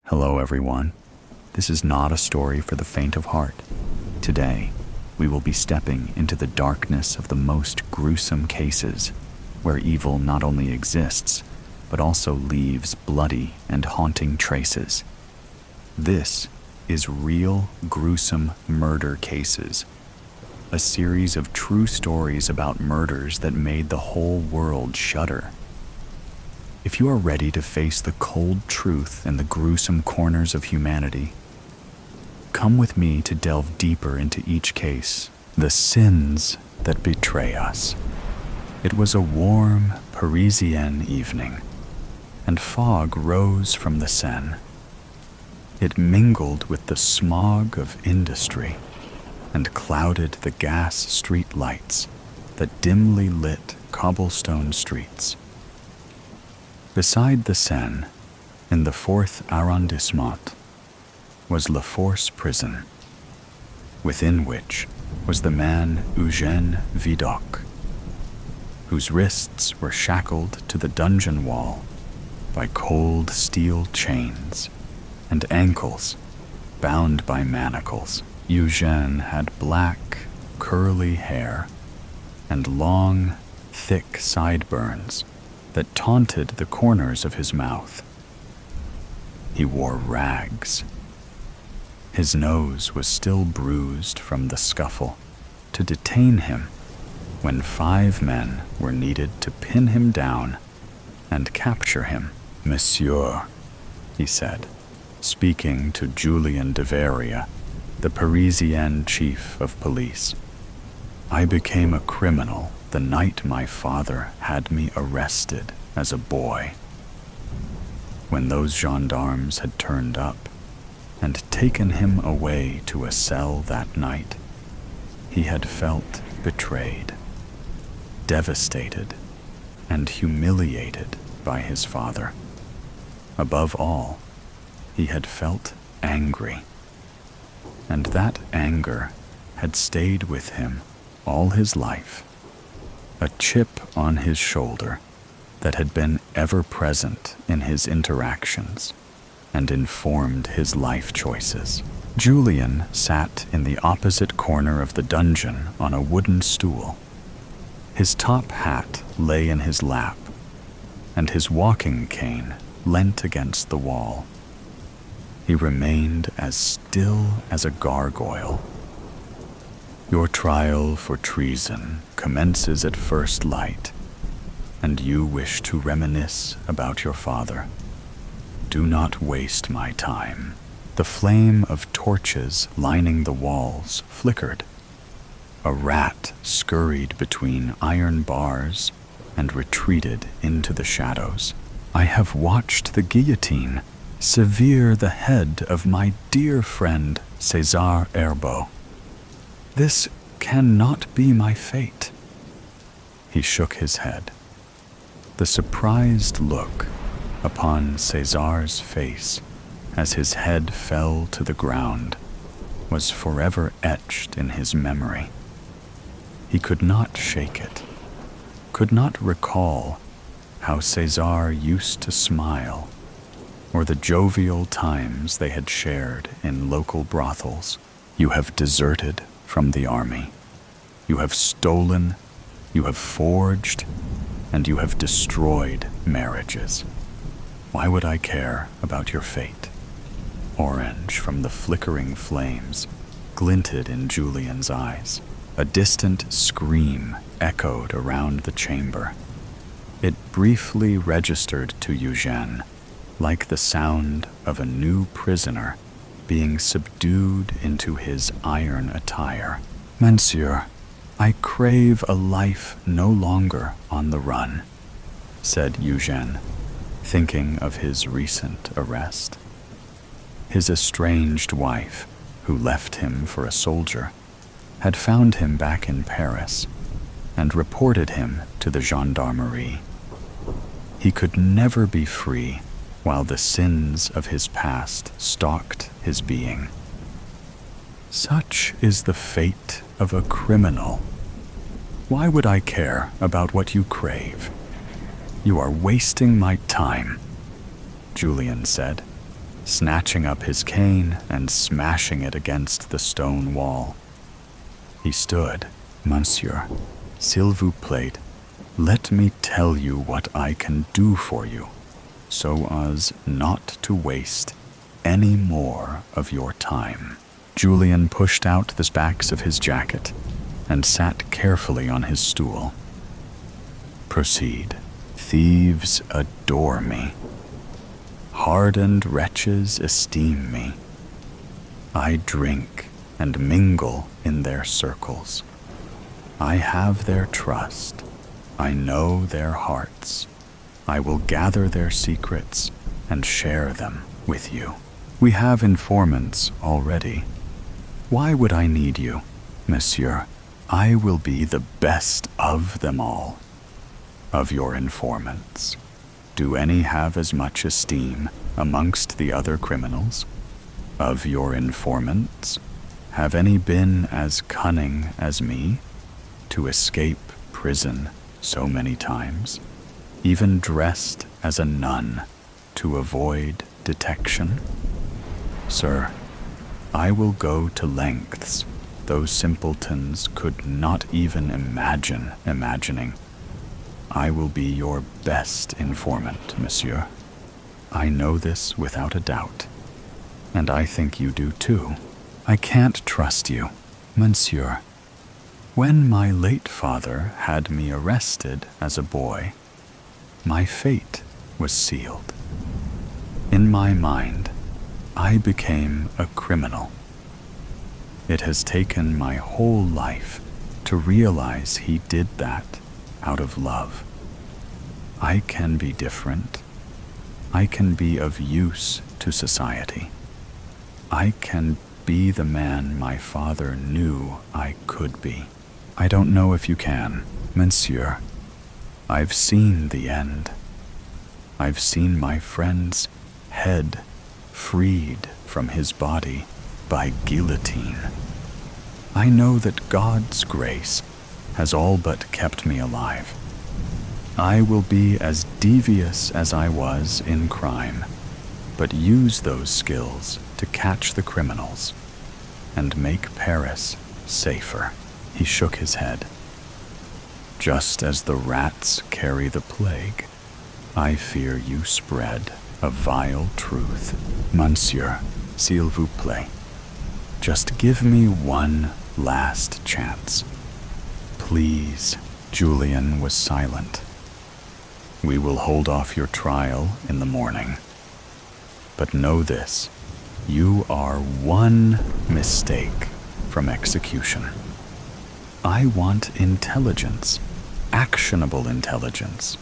Hello everyone. This is not a story for the faint of heart. Today, we will be stepping into the darkness of the most gruesome cases, where evil not only exists, but also leaves bloody and haunting traces. This is Real Gruesome Murder Cases, a series of true stories about murders that made the whole world shudder. If you are ready to face the cold truth and the gruesome corners of humanity, come with me to delve deeper into each case, the sins that betray us. It was a warm Parisian evening, and fog rose from the Seine. It mingled with the smog of industry and clouded the gas street lights that dimly lit cobblestone streets. Beside the Seine, in the 4th arrondissement, was La Force prison, within which was the man Eugène Vidocq, whose wrists were shackled to the dungeon wall by cold steel chains and ankles bound by manacles. Eugène had black, curly hair and long, thick sideburns that taunted the corners of his mouth. He wore rags. His nose was still bruised from the scuffle to detain him when 5 men were needed to pin him down and capture him. "Monsieur," he said, speaking to Julien de Veria, the Parisian chief of police. "I became a criminal the night my father had me arrested as a boy. When those gendarmes had turned up and taken him away to a cell that night, he had felt betrayed, devastated, and humiliated by his father. Above all, he had felt angry, and that anger had stayed with him all his life, a chip on his shoulder that had been ever present in his interactions and informed his life choices." Julien sat in the opposite corner of the dungeon on a wooden stool. His top hat lay in his lap, and his walking cane leant against the wall. He remained as still as a gargoyle. "Your trial for treason commences at first light, and you wish to reminisce about your father. Do not waste my time." The flame of torches lining the walls flickered. A rat scurried between iron bars and retreated into the shadows. "I have watched the guillotine sever the head of my dear friend César Herbeau. This cannot be my fate." He shook his head. The surprised look upon César's face as his head fell to the ground was forever etched in his memory. He could not shake it, could not recall how César used to smile, or the jovial times they had shared in local brothels. "You have deserted from the army. You have stolen, you have forged, and you have destroyed marriages. Why would I care about your fate?" Orange from the flickering flames glinted in Julien's eyes. A distant scream echoed around the chamber. It briefly registered to Eugène like the sound of a new prisoner being subdued into his iron attire. "Monsieur, I crave a life no longer on the run," said Eugène, thinking of his recent arrest. His estranged wife, who left him for a soldier, had found him back in Paris and reported him to the gendarmerie. He could never be free while the sins of his past stalked his being. "Such is the fate of a criminal. Why would I care about what you crave? You are wasting my time," Julien said, snatching up his cane and smashing it against the stone wall. He stood. "Monsieur, s'il vous plaît, let me tell you what I can do for you, so as not to waste any more of your time." Julian pushed out the backs of his jacket and sat carefully on his stool. "Proceed. Thieves adore me. Hardened wretches esteem me. I drink and mingle in their circles. I have their trust. I know their hearts. I will gather their secrets and share them with you. We have informants already. Why would I need you, monsieur? I will be the best of them all. Of your informants, do any have as much esteem amongst the other criminals? Of your informants, have any been as cunning as me to escape prison so many times, even dressed as a nun to avoid detection? Sir, I will go to lengths those simpletons could not even imagine imagining. I will be your best informant, monsieur. I know this without a doubt, and I think you do too. I can't trust you, monsieur. When my late father had me arrested as a boy, my fate was sealed. In my mind, I became a criminal. It has taken my whole life to realize he did that out of love. I can be different. I can be of use to society. I can be the man my father knew I could be. I don't know if you can, monsieur. I've seen the end. I've seen my friend's head freed from his body by guillotine. I know that God's grace has all but kept me alive. I will be as devious as I was in crime, but use those skills to catch the criminals and make Paris safer. He shook his head. Just as the rats carry the plague, I fear you spread a vile truth. Monsieur, s'il vous plaît, just give me one last chance. Please. Julian was silent. We will hold off your trial in the morning. But know this, you are one mistake from execution. I want intelligence, actionable intelligence,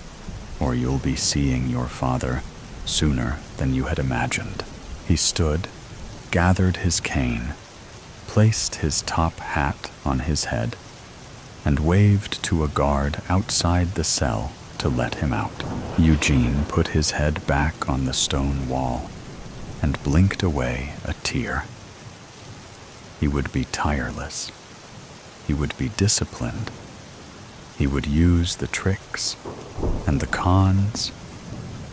or you'll be seeing your father sooner than you had imagined. He stood, gathered his cane, placed his top hat on his head, and waved to a guard outside the cell to let him out. Eugene put his head back on the stone wall and blinked away a tear. He would be tireless. He would be disciplined. He would use the tricks and the cons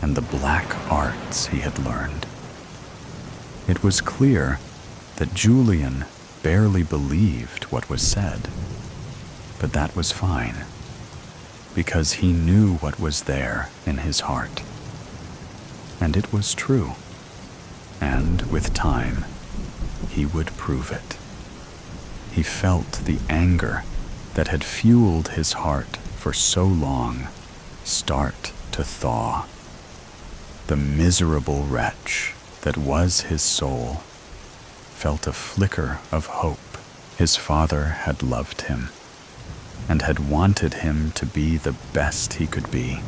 and the black arts he had learned. It was clear that Julian barely believed what was said, but that was fine, because he knew what was there in his heart. And it was true, and with time, he would prove it. He felt the anger that had fueled his heart for so long start to thaw. The miserable wretch that was his soul felt a flicker of hope. His father had loved him and had wanted him to be the best he could be,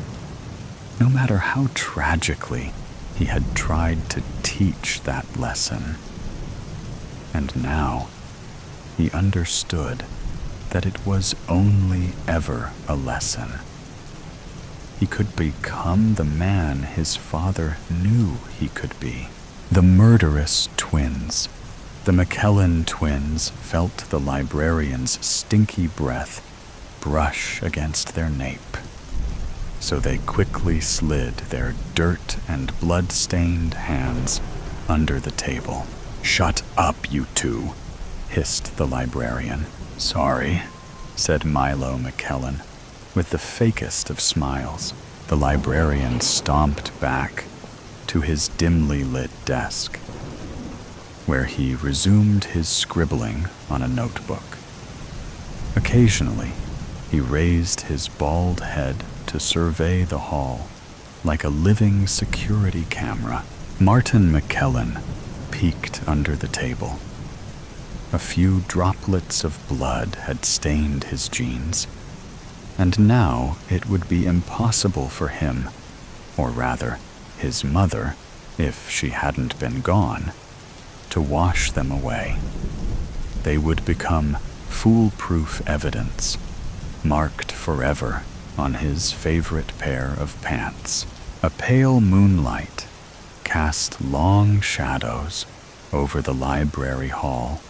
no matter how tragically he had tried to teach that lesson. And now he understood that it was only ever a lesson. He could become the man his father knew he could be. The murderous twins, the McKellen twins, felt the librarian's stinky breath brush against their nape. So they quickly slid their dirt and blood-stained hands under the table. "Shut up, you two," hissed the librarian. "Sorry," said Milo McKellen, with the fakest of smiles. The librarian stomped back to his dimly lit desk, where he resumed his scribbling on a notebook. Occasionally, he raised his bald head to survey the hall like a living security camera. Martin McKellen peeked under the table. A few droplets of blood had stained his jeans, and now it would be impossible for him, or rather, his mother, if she hadn't been gone, to wash them away. They would become foolproof evidence, marked forever on his favorite pair of pants. A pale moonlight cast long shadows over the library hall,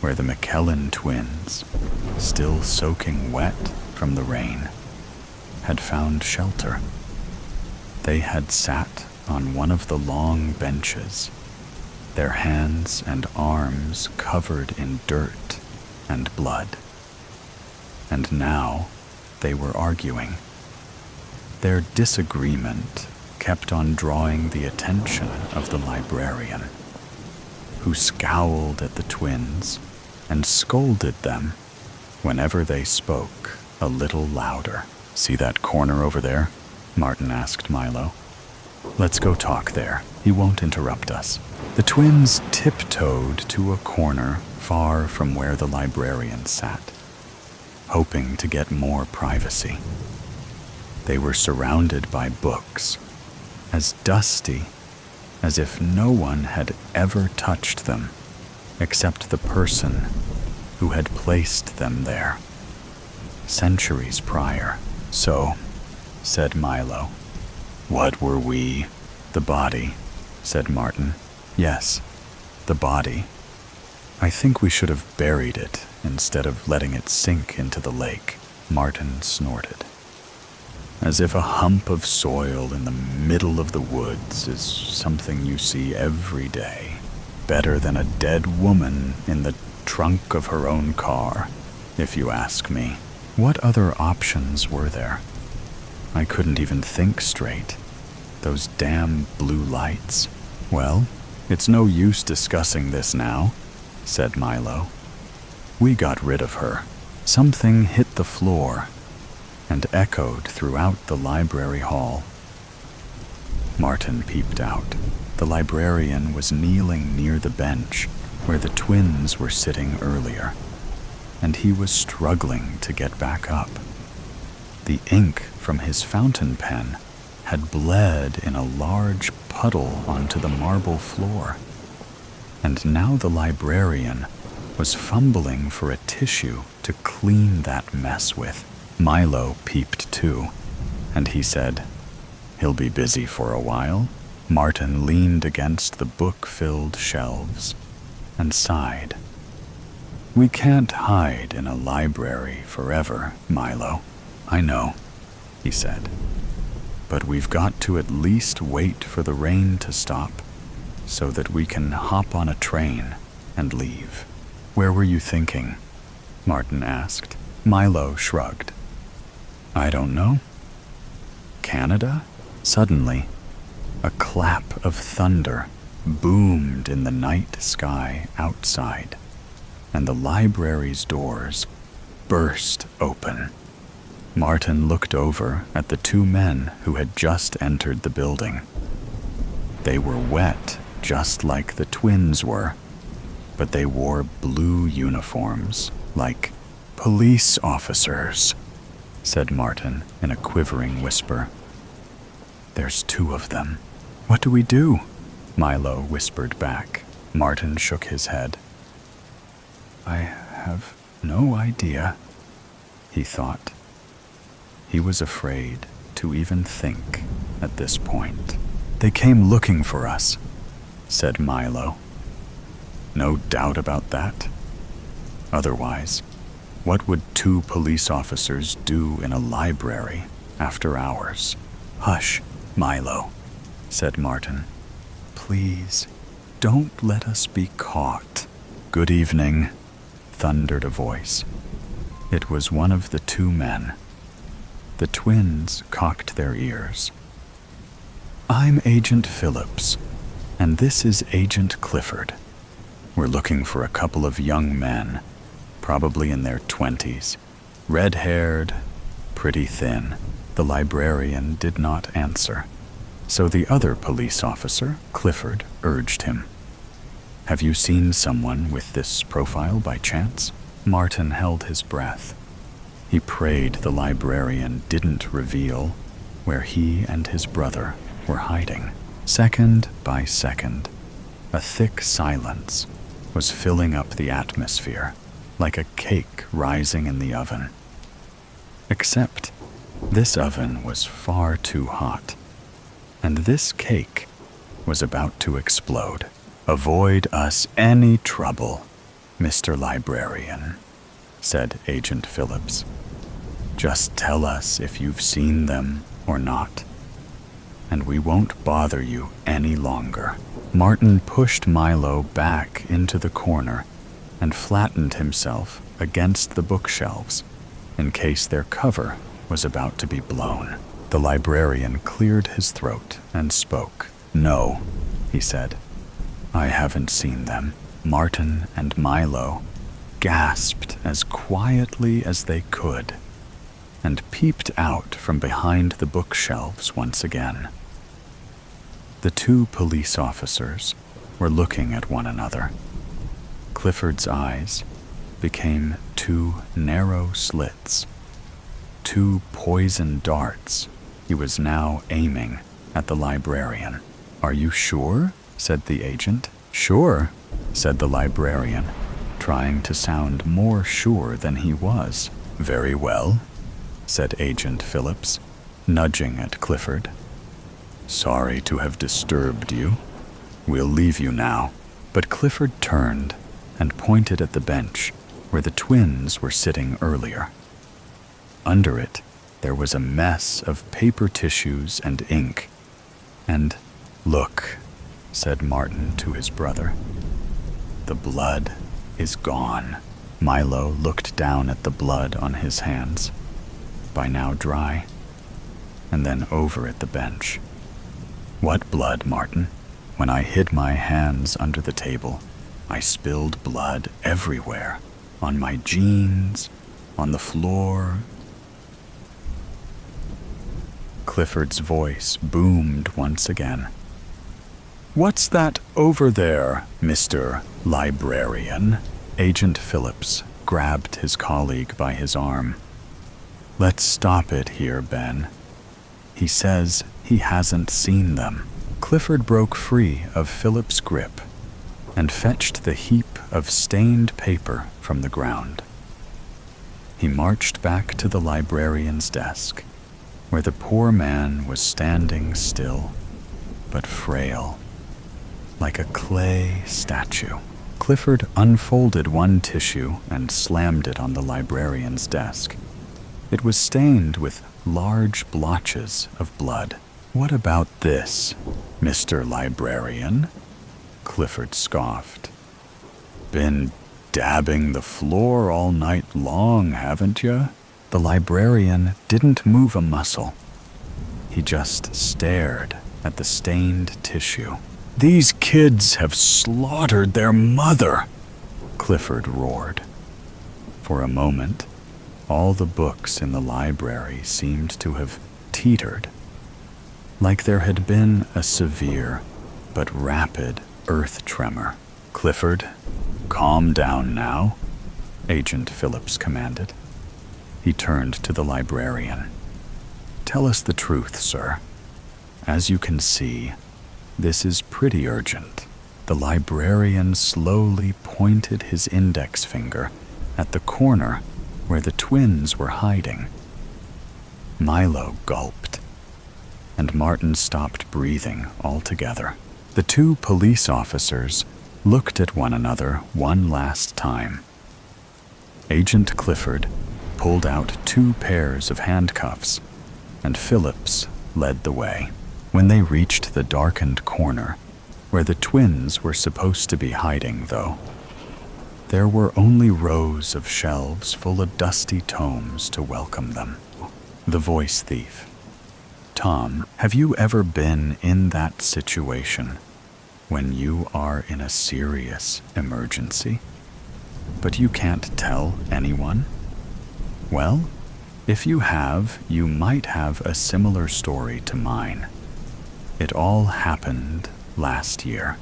where the McKellen twins, still soaking wet from the rain, had found shelter. They had sat on one of the long benches, their hands and arms covered in dirt and blood. And now they were arguing. Their disagreement kept on drawing the attention of the librarian, who scowled at the twins and scolded them whenever they spoke a little louder. "See that corner over there?" Martin asked Milo. "Let's go talk there. He won't interrupt us." The twins tiptoed to a corner far from where the librarian sat, hoping to get more privacy. They were surrounded by books, as dusty as if no one had ever touched them except the person who had placed them there centuries prior. "So," said Milo. "What were we?" "The body," said Martin. "Yes, the body. I think we should have buried it instead of letting it sink into the lake," Martin snorted. "As if a hump of soil in the middle of the woods is something you see every day. Better than a dead woman in the trunk of her own car, if you ask me." What other options were there? I couldn't even think straight. Those damn blue lights. "Well, it's no use discussing this now," said Milo. "We got rid of her." Something hit the floor and echoed throughout the library hall. Martin peeped out. The librarian was kneeling near the bench where the twins were sitting earlier, and he was struggling to get back up. The ink from his fountain pen had bled in a large puddle onto the marble floor, and now the librarian was fumbling for a tissue to clean that mess with. Milo peeped too, and he said, "He'll be busy for a while." Martin leaned against the book-filled shelves and sighed. "We can't hide in a library forever, Milo." "I know," he said. "But we've got to at least wait for the rain to stop so that we can hop on a train and leave." "Where were you thinking?" Martin asked. Milo shrugged. "I don't know. Canada?" Suddenly, a clap of thunder boomed in the night sky outside, and the library's doors burst open. Martin looked over at the two men who had just entered the building. They were wet, just like the twins were, but they wore blue uniforms, like police officers, said Martin in a quivering whisper. "There's two of them." "What do we do?" Milo whispered back. Martin shook his head. "I have no idea," he thought. He was afraid to even think at this point. "They came looking for us," said Milo. "No doubt about that. Otherwise, what would two police officers do in a library after hours?" "Hush, Milo," said Martin. please, don't let us be caught." "Good evening," thundered a voice. It was one of the two men. The twins cocked their ears. "I'm Agent Phillips, and this is Agent Clifford. We're looking for a couple of young men, probably in their 20s, red-haired, pretty thin." The librarian did not answer, so the other police officer, Clifford, urged him. "Have you seen someone with this profile by chance?" Martin held his breath. He prayed the librarian didn't reveal where he and his brother were hiding. Second by second, a thick silence was filling up the atmosphere, like a cake rising in the oven. Except this oven was far too hot, and this cake was about to explode. "Avoid us any trouble, Mr. Librarian," said Agent Phillips. "Just tell us if you've seen them or not, and we won't bother you any longer." Martin pushed Milo back into the corner and flattened himself against the bookshelves in case their cover was about to be blown. The librarian cleared his throat and spoke. "No," he said. "I haven't seen them." Martin and Milo gasped as quietly as they could and peeped out from behind the bookshelves once again. The two police officers were looking at one another. Clifford's eyes became two narrow slits, two poison darts. He was now aiming at the librarian. "Are you sure?" said the agent. "Sure," said the librarian, trying to sound more sure than he was. "Very well," said Agent Phillips, nudging at Clifford. "Sorry to have disturbed you. We'll leave you now." But Clifford turned and pointed at the bench where the twins were sitting earlier. Under it, there was a mess of paper tissues and ink. And, "Look," said Martin to his brother. "The blood is gone." Milo looked down at the blood on his hands, by now dry, and then over at the bench. "What blood, Martin?" "When I hid my hands under the table, I spilled blood everywhere, on my jeans, on the floor." Clifford's voice boomed once again. "What's that over there, Mr. Librarian?" Agent Phillips grabbed his colleague by his arm. "Let's stop it here, Ben. He says he hasn't seen them." Clifford broke free of Phillips' grip and fetched the heap of stained paper from the ground. He marched back to the librarian's desk, where the poor man was standing still, but frail, like a clay statue. Clifford unfolded one tissue and slammed it on the librarian's desk. It was stained with large blotches of blood. "What about this, Mr. Librarian?" Clifford scoffed. "Been dabbing the floor all night long, haven't you?" The librarian didn't move a muscle. He just stared at the stained tissue. "These kids have slaughtered their mother," Clifford roared. For a moment, all the books in the library seemed to have teetered, like there had been a severe but rapid earth tremor. "Clifford, calm down now," Agent Phillips commanded. He turned to the librarian. "Tell us the truth, sir. As you can see, this is pretty urgent." The librarian slowly pointed his index finger at the corner where the twins were hiding. Milo gulped, and Martin stopped breathing altogether. The two police officers looked at one another one last time. Agent Clifford pulled out 2 pairs of handcuffs, and Phillips led the way. When they reached the darkened corner, Where the twins were supposed to be hiding, though, there were only rows of shelves full of dusty tomes to welcome them. The voice thief. Tom, have you ever been in that situation when you are in a serious emergency, but you can't tell anyone? Well, if you have, you might have a similar story to mine. It all happened last year.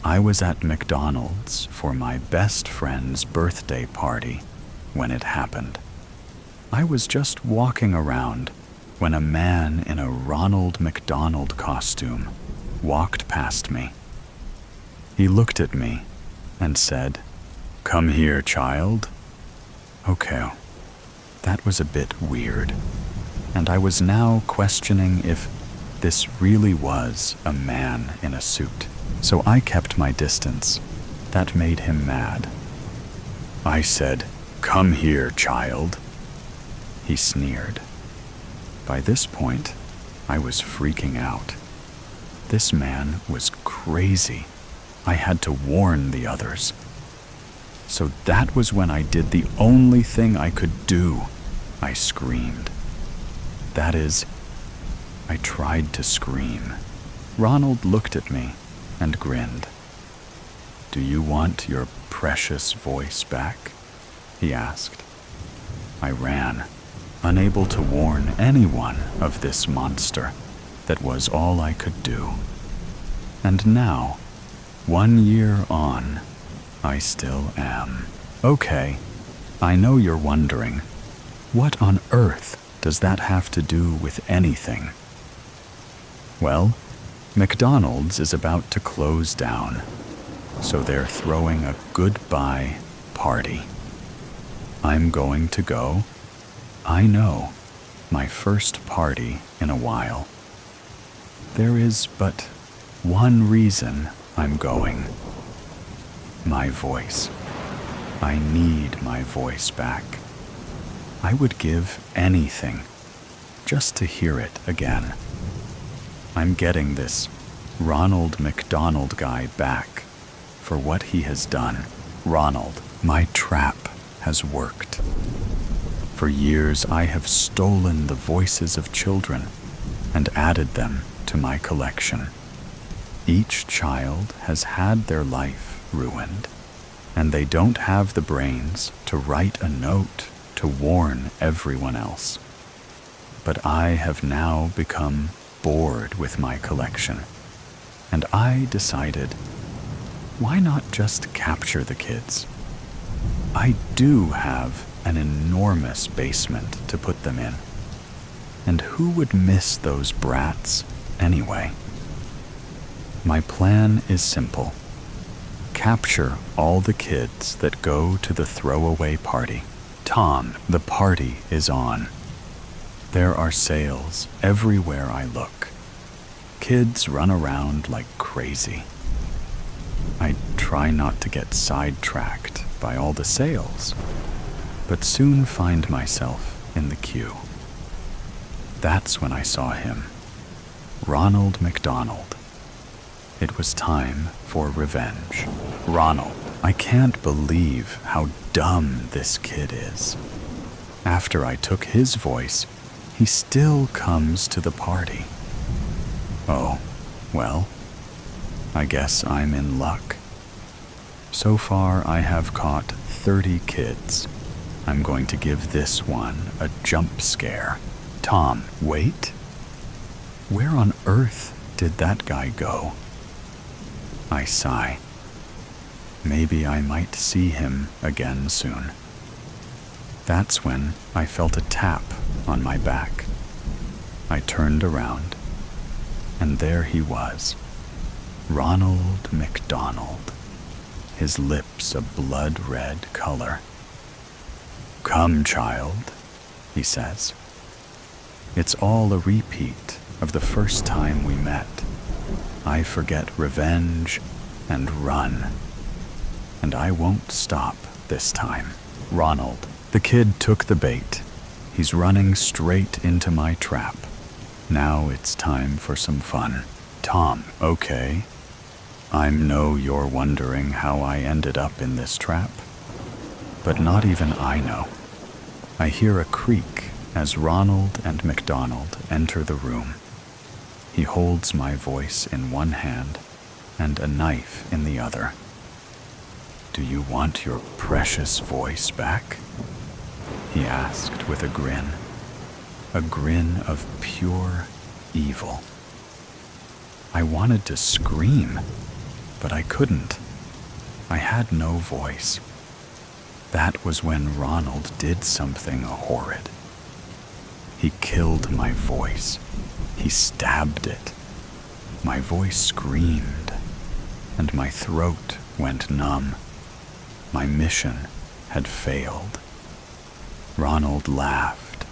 I was at McDonald's for my best friend's birthday party when it happened. I was just walking around when a man in a Ronald McDonald costume walked past me. He looked at me and said, "Come here, child." Okay, that was a bit weird, and I was now questioning if this really was a man in a suit. So I kept my distance. That made him mad. I said, "Come here, child." He sneered. By this point, I was freaking out. This man was crazy. I had to warn the others. So that was when I did the only thing I could do. I screamed. That is, I tried to scream. Ronald looked at me and grinned. "Do you want your precious voice back?" he asked. I ran, unable to warn anyone of this monster that was all I could do. And now, 1 year on, I still am. Okay, I know you're wondering, what on earth does that have to do with anything? Well, McDonald's is about to close down, so they're throwing a goodbye party. I'm going to go. I know, my first party in a while. There is but one reason I'm going. My voice. I need my voice back. I would give anything just to hear it again. I'm getting this Ronald McDonald guy back for what he has done. Ronald, my trap has worked. For years I have stolen the voices of children and added them to my collection. Each child has had their life ruined, and they don't have the brains to write a note to warn everyone else. But I have now become bored with my collection, and I decided, why not just capture the kids? I do have an enormous basement to put them in, and who would miss those brats anyway? My plan is simple. Capture all the kids that go to the throwaway party. Tom, the party is on. There are sales everywhere I look. Kids run around like crazy. I try not to get sidetracked by all the sales, but soon find myself in the queue. That's when I saw him, Ronald McDonald. It was time for revenge. Ronald, I can't believe how dumb this kid is. After I took his voice, he still comes to the party. Oh, well, I guess I'm in luck. So far, I have caught 30 kids. I'm going to give this one a jump scare. Tom, wait. Where on earth did that guy go? I sigh. Maybe I might see him again soon. That's when I felt a tap on my back. I turned around, and there he was, Ronald McDonald, his lips a blood-red color. "Come, child," he says. It's all a repeat of the first time we met. I forget revenge and run, and I won't stop this time. Ronald, the kid took the bait. He's running straight into my trap. Now it's time for some fun. Tom, okay, I know you're wondering how I ended up in this trap, but not even I know. I hear a creak as Ronald and MacDonald enter the room. He holds my voice in one hand and a knife in the other. "Do you want your precious voice back?" he asked with a grin of pure evil. I wanted to scream, but I couldn't. I had no voice. That was when Ronald did something horrid. He killed my voice. He stabbed it. My voice screamed, and my throat went numb. My mission had failed. Ronald laughed,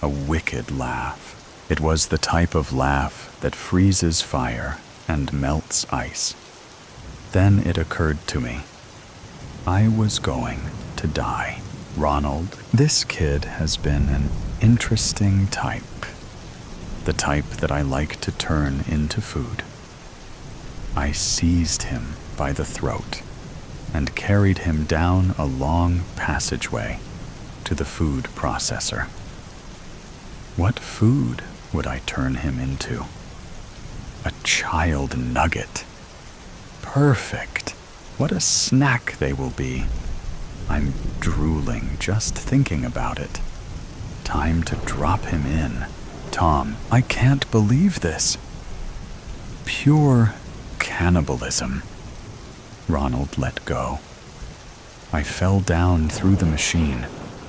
a wicked laugh. It was the type of laugh that freezes fire and melts ice. Then it occurred to me. I was going to die. Ronald, this kid has been an interesting type. The type that I like to turn into food. I seized him by the throat and carried him down a long passageway to the food processor. What food would I turn him into? A child nugget. Perfect. What a snack they will be. I'm drooling just thinking about it. Time to drop him in. Tom, I can't believe this. Pure cannibalism. Ronald let go. I fell down through the machine,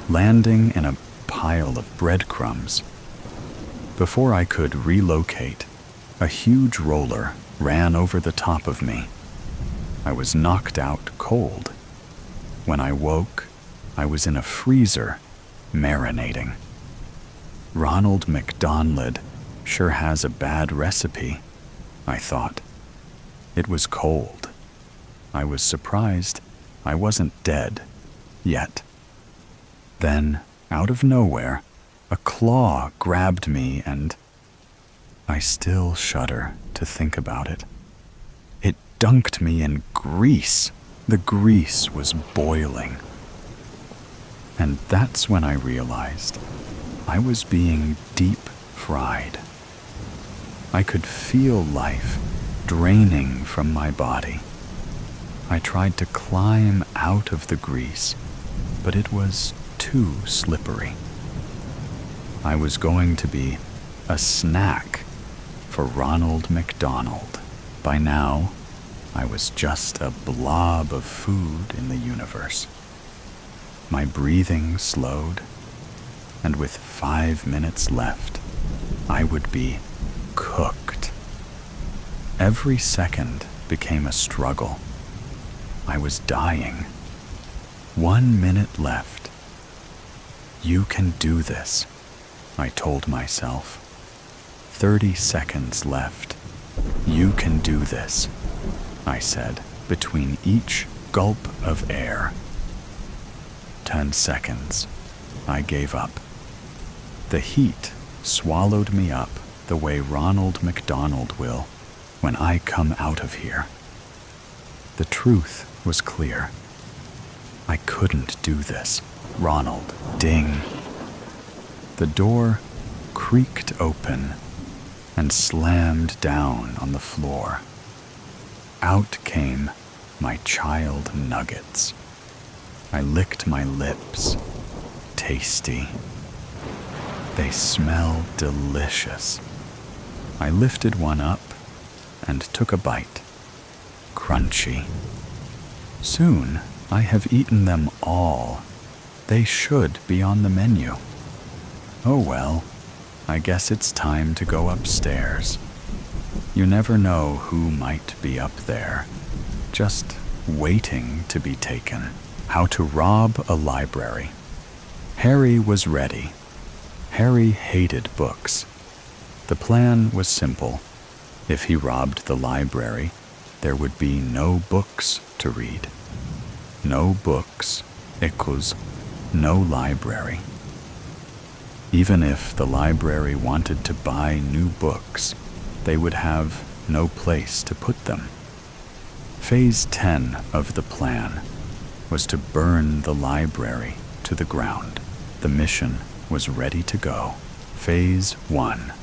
landing in a pile of breadcrumbs. Before I could relocate, a huge roller ran over the top of me. I was knocked out cold. When I woke, I was in a freezer, marinating. Ronald MacDonald sure has a bad recipe, I thought. It was cold. I was surprised I wasn't dead yet. Then, out of nowhere, a claw grabbed me and I still shudder to think about it. It dunked me in grease. The grease was boiling. And that's when I realized I was being deep fried. I could feel life draining from my body. I tried to climb out of the grease, but it was too slippery. I was going to be a snack for Ronald MacDonald. By now, I was just a blob of food in the universe. My breathing slowed, and with 5 minutes left, I would be cooked. Every second became a struggle. I was dying. 1 minute left. You can do this, I told myself. 30 seconds left. You can do this, I said, between each gulp of air. 10 seconds. I gave up. The heat swallowed me up the way Ronald MacDonald will when I come out of here. The truth was clear. I couldn't do this. Ronald, ding. The door creaked open and slammed down on the floor. Out came my child nuggets. I licked my lips. Tasty. They smell delicious. I lifted one up and took a bite. Crunchy. Soon I have eaten them all. They should be on the menu. Oh well, I guess it's time to go upstairs. You never know who might be up there, just waiting to be taken. How to rob a library. Harry was ready. Harry hated books. The plan was simple. If he robbed the library, there would be no books to read. No books equals no library. Even if the library wanted to buy new books, they would have no place to put them. Phase 10 of the plan was to burn the library to the ground. The mission was ready to go. Phase 1.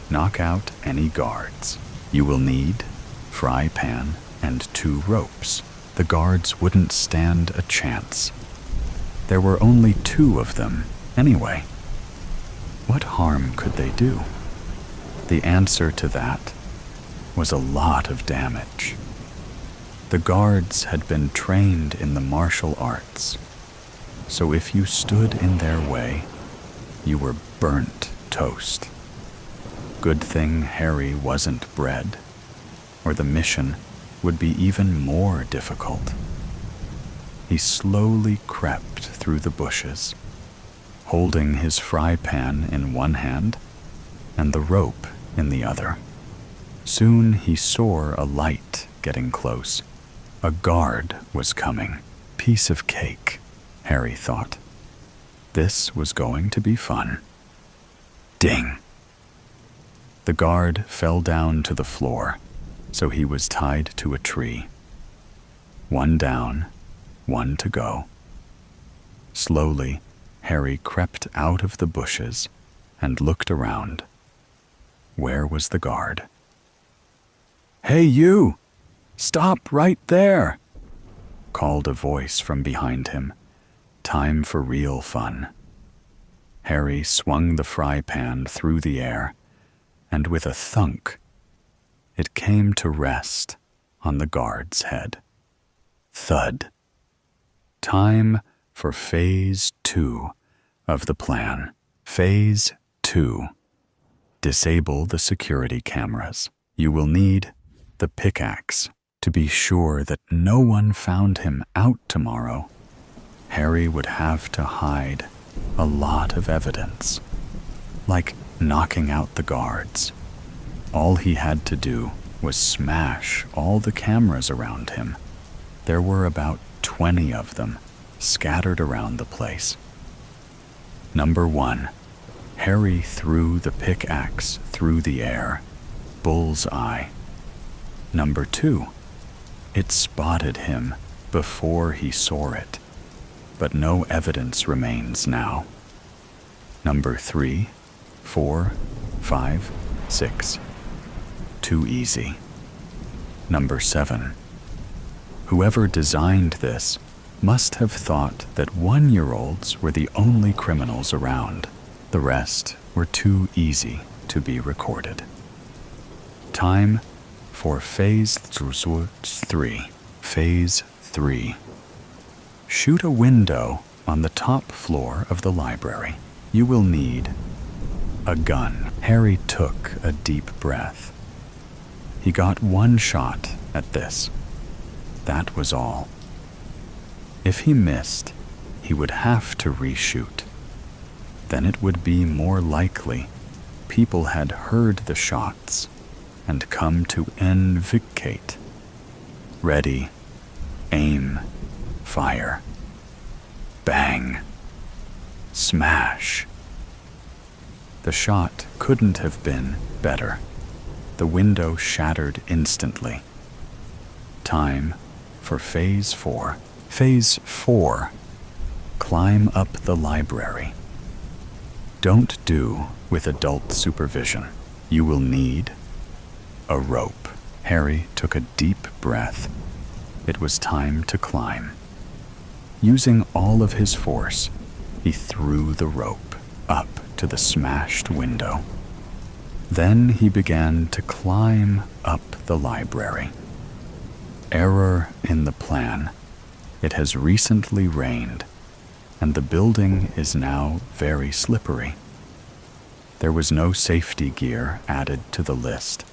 Knock out any guards. You will need fry pan and 2 ropes. The guards wouldn't stand a chance. There were only 2 of them anyway. What harm could they do? The answer to that was a lot of damage. The guards had been trained in the martial arts, so if you stood in their way, you were burnt toast. Good thing Harry wasn't bred, or the mission would be even more difficult. He slowly crept through the bushes, holding his fry pan in one hand and the rope in the other. Soon he saw a light getting close. A guard was coming. Piece of cake, Harry thought. This was going to be fun. Ding! The guard fell down to the floor, so he was tied to a tree. 1 down, 1 to go. Slowly, Harry crept out of the bushes and looked around. Where was the guard? "Hey, you! Stop right there!" called a voice from behind him. Time for real fun. Harry swung the fry pan through the air, and with a thunk, it came to rest on the guard's head. Thud. Time for Phase 2 of the plan. Phase 2. Disable the security cameras. You will need the pickaxe to be sure that no one found him out tomorrow. Harry would have to hide a lot of evidence, like knocking out the guards. All he had to do was smash all the cameras around him. There were about 20 of them scattered around the place. Number 1. Harry threw the pickaxe through the air. Bullseye. Number 2. It spotted him before he saw it, but no evidence remains now. Number 3, 4, 5, 6. Too easy. Number 7. Whoever designed this must have thought that 1-year-olds were the only criminals around. The rest were too easy to be recorded. Time for Phase 3. Phase 3. Shoot a window on the top floor of the library. You will need a gun. Harry took a deep breath. He got 1 shot at this. That was all. If he missed, he would have to reshoot. Then it would be more likely people had heard the shots and come to invigilate. Ready, aim, fire. Bang. Smash. The shot couldn't have been better. The window shattered instantly. Time for Phase 4. Phase 4. Climb up the library. Don't do with adult supervision. You will need a rope. Harry took a deep breath. It was time to climb. Using all of his force, he threw the rope up to the smashed window. Then he began to climb up the library. Error in the plan. It has recently rained, and the building is now very slippery. There was no safety gear added to the list.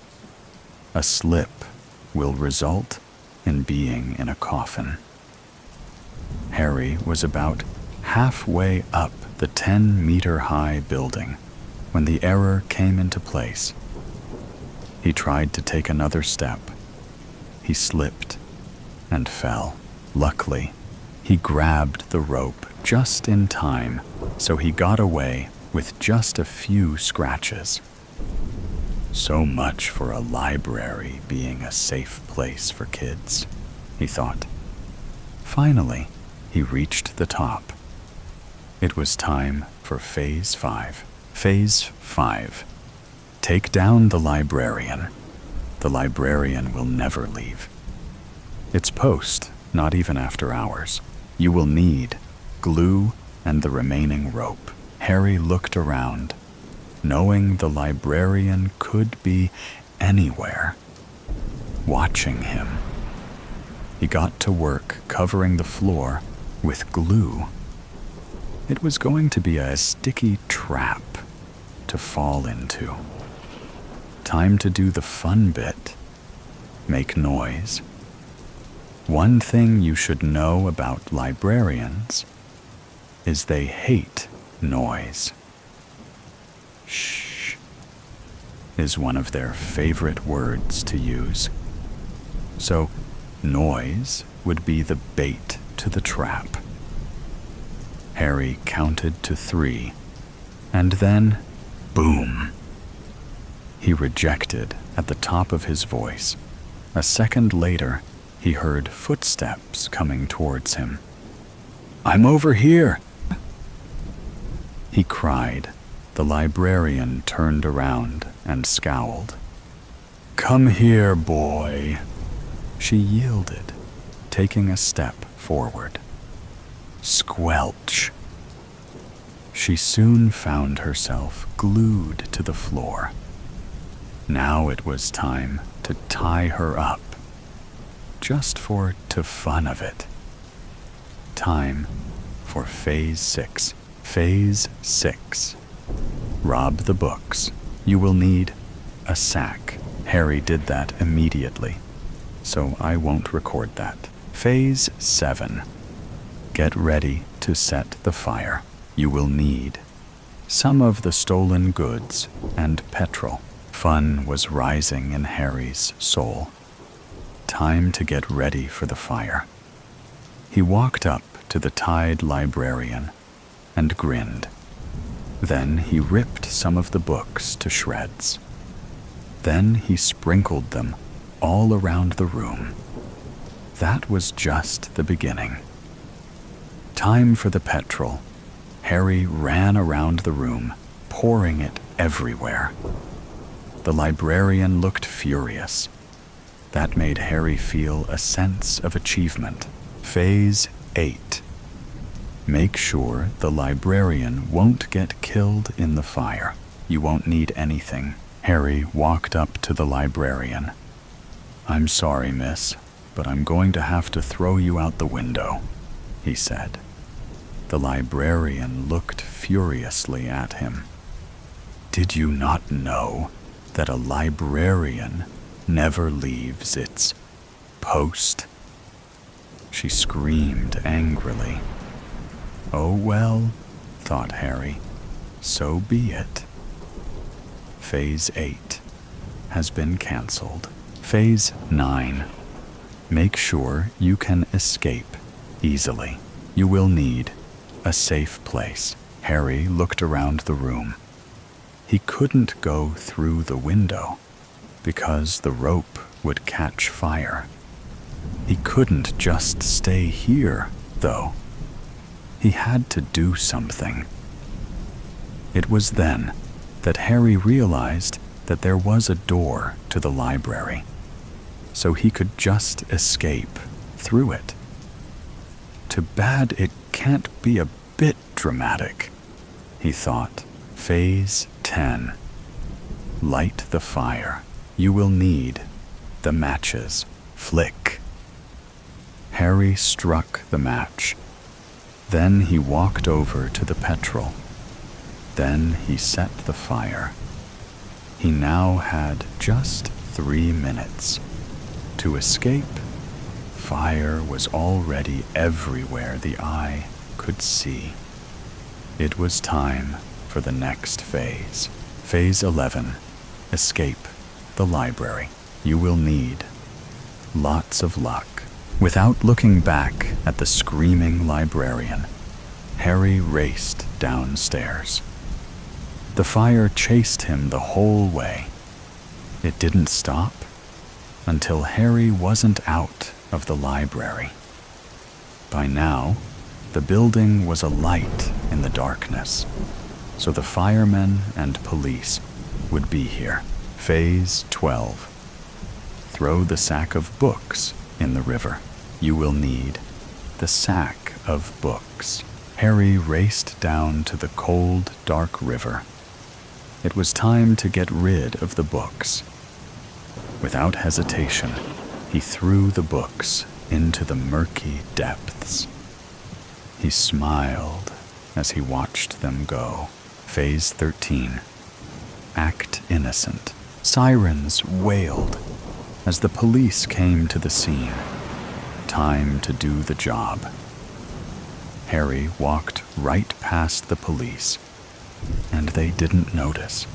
A slip will result in being in a coffin. Harry was about halfway up the 10-meter-high building when the error came into place. He tried to take another step. He slipped and fell. Luckily, he grabbed the rope just in time, so he got away with just a few scratches. So much for a library being a safe place for kids, he thought. Finally, he reached the top. It was time for Phase 5. Phase 5. Take down the librarian. The librarian will never leave. It's post, not even after hours. You will need glue and the remaining rope. Harry looked around, knowing the librarian could be anywhere, watching him. He got to work covering the floor with glue. It was going to be a sticky trap to fall into. Time to do the fun bit. Make noise. One thing you should know about librarians is they hate noise. Shh is one of their favorite words to use. So, noise would be the bait to the trap. Harry counted to 3, and then, boom. He rejected at the top of his voice. A second later, he heard footsteps coming towards him. "I'm over here!" he cried. The librarian turned around and scowled. "Come here, boy." She yielded, taking a step forward. Squelch. She soon found herself glued to the floor. Now it was time to tie her up, just for the fun of it. Time for Phase 6. Phase 6. Rob the books. You will need a sack. Harry did that immediately, so I won't record that. Phase 7. Get ready to set the fire. You will need some of the stolen goods and petrol. Fun was rising in Harry's soul. Time to get ready for the fire. He walked up to the tied librarian and grinned. Then he ripped some of the books to shreds. Then he sprinkled them all around the room. That was just the beginning. Time for the petrol. Harry ran around the room, pouring it everywhere. The librarian looked furious. That made Harry feel a sense of achievement. Phase 8. Make sure the librarian won't get killed in the fire. You won't need anything. Harry walked up to the librarian. "I'm sorry, miss, but I'm going to have to throw you out the window," he said. The librarian looked furiously at him. "Did you not know that a librarian never leaves its post?" She screamed angrily. "Oh well," thought Harry, "so be it." Phase 8 has been cancelled. Phase 9. Make sure you can escape easily. You will need a safe place. Harry looked around the room. He couldn't go through the window because the rope would catch fire. He couldn't just stay here, though. He had to do something. It was then that Harry realized that there was a door to the library, so he could just escape through it. Too bad it can't be a bit dramatic, he thought. Phase 10. Light the fire. You will need the matches. Flick. Harry struck the match. Then he walked over to the petrol. Then he set the fire. He now had just 3 minutes to escape. Fire was already everywhere the eye could see. It was time for the next phase. Phase 11. Escape the library. You will need lots of luck. Without looking back at the screaming librarian, Harry raced downstairs. The fire chased him the whole way. It didn't stop until Harry wasn't out of the library. By now, the building was alight in the darkness, so the firemen and police would be here. Phase 12. Throw the sack of books in the river. You will need the sack of books. Harry raced down to the cold, dark river. It was time to get rid of the books. Without hesitation, he threw the books into the murky depths. He smiled as he watched them go. Phase 13. Act innocent. Sirens wailed as the police came to the scene. Time to do the job. Harry walked right past the police, and they didn't notice.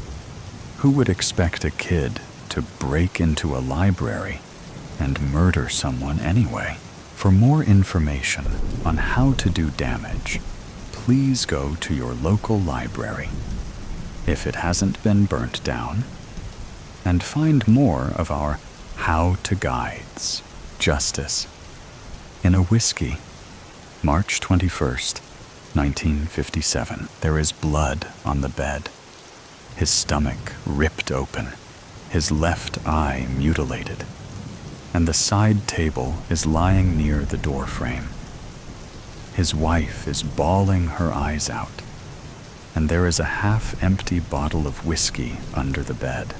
Who would expect a kid to break into a library and murder someone anyway? For more information on how to do damage, please go to your local library, if it hasn't been burnt down, and find more of our how-to guides. Justice in a Whiskey. March 21st, 1957. There is blood on the bed. His stomach ripped open, his left eye mutilated, and the side table is lying near the doorframe. His wife is bawling her eyes out, and there is a half-empty bottle of whiskey under the bed.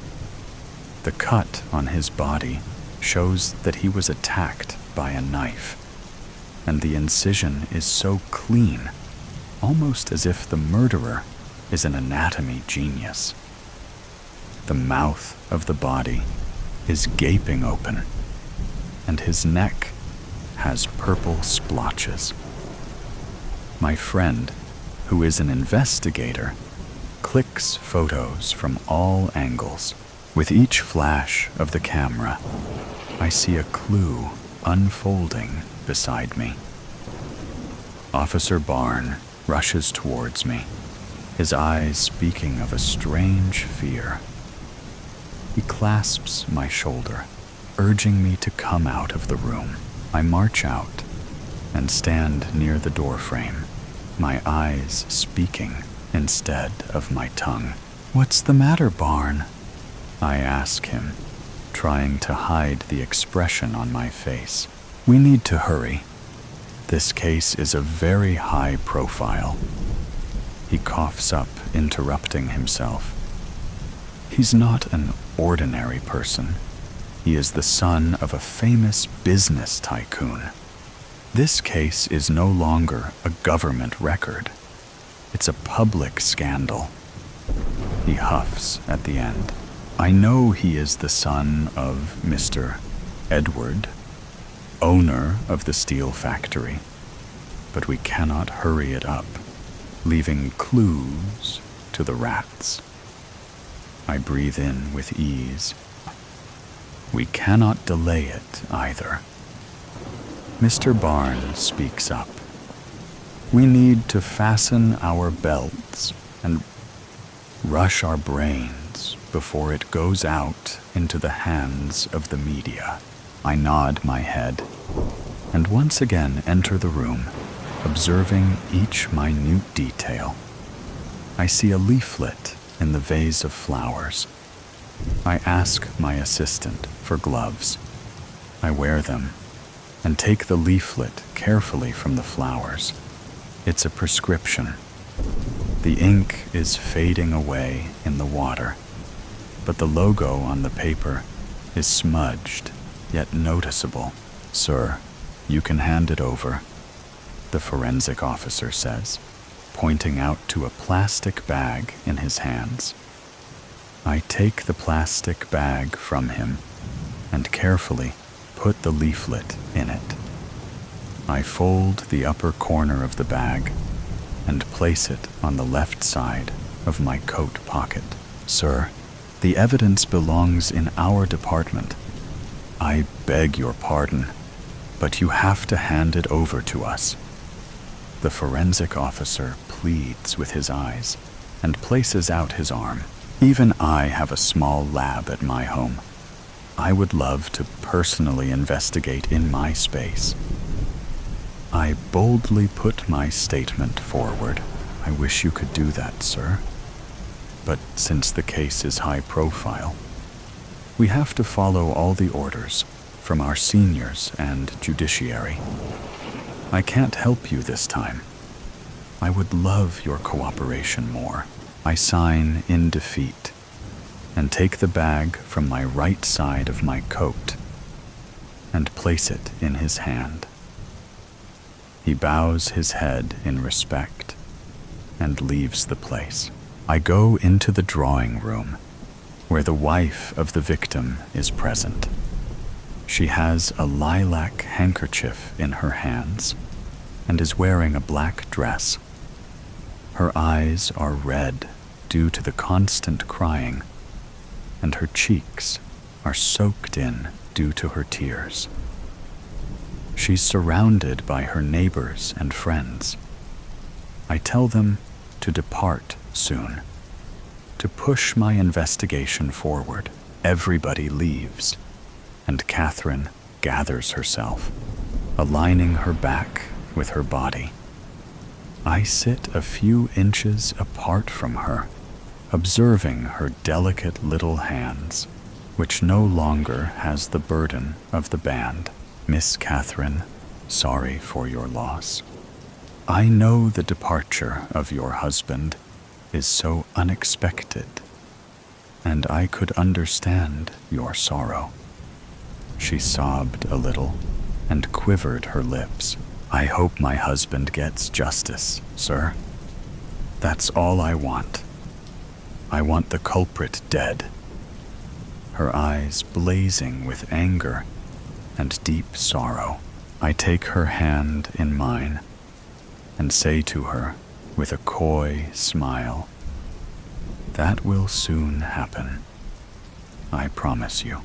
The cut on his body shows that he was attacked by a knife, and the incision is so clean, almost as if the murderer is an anatomy genius. The mouth of the body is gaping open, and his neck has purple splotches. My friend, who is an investigator, clicks photos from all angles. With each flash of the camera, I see a clue unfolding beside me. Officer Barn rushes towards me, his eyes speaking of a strange fear. He clasps my shoulder, urging me to come out of the room. I march out and stand near the doorframe, my eyes speaking instead of my tongue. "What's the matter, Barn?" I ask him, trying to hide the expression on my face. "We need to hurry. This case is a very high profile." He coughs up, interrupting himself. He's not an ordinary person. He is the son of a famous business tycoon. This case is no longer a government record. It's a public scandal. He huffs at the end. "I know he is the son of Mr. Edward, owner of the steel factory, but we cannot hurry it up, leaving clues to the rats." I breathe in with ease. We cannot delay it either. Mr. Barnes speaks up. "We need to fasten our belts and rush our brains before it goes out into the hands of the media." I nod my head and once again enter the room, observing each minute detail. I see a leaflet in the vase of flowers. I ask my assistant for gloves. I wear them and take the leaflet carefully from the flowers. It's a prescription. The ink is fading away in the water, but the logo on the paper is smudged, yet noticeable. "Sir, you can hand it over," the forensic officer says, pointing out to a plastic bag in his hands. I take the plastic bag from him and carefully put the leaflet in it. I fold the upper corner of the bag and place it on the left side of my coat pocket. "Sir, the evidence belongs in our department. I beg your pardon, but you have to hand it over to us." The forensic officer pleads with his eyes and places out his arm. Even I have a small lab at my home. I would love to personally investigate in my space. I boldly put my statement forward. I wish you could do that, sir. But since the case is high profile, we have to follow all the orders from our seniors and judiciary. I can't help you this time. I would love your cooperation more. I sign in defeat and take the bag from my right side of my coat and place it in his hand. He bows his head in respect and leaves the place. I go into the drawing room where the wife of the victim is present. She has a lilac handkerchief in her hands and is wearing a black dress. Her eyes are red due to the constant crying, and her cheeks are soaked in due to her tears. She's surrounded by her neighbors and friends. I tell them to depart soon, to push my investigation forward. Everybody leaves, and Catherine gathers herself, aligning her back with her body. I sit a few inches apart from her, observing her delicate little hands, which no longer has the burden of the band. Miss Catherine, sorry for your loss. I know the departure of your husband is so unexpected, and I could understand your sorrow. She sobbed a little and quivered her lips. I hope my husband gets justice, sir. That's all I want. I want the culprit dead. Her eyes blazing with anger and deep sorrow. I take her hand in mine and say to her with a coy smile, "That will soon happen. I promise you."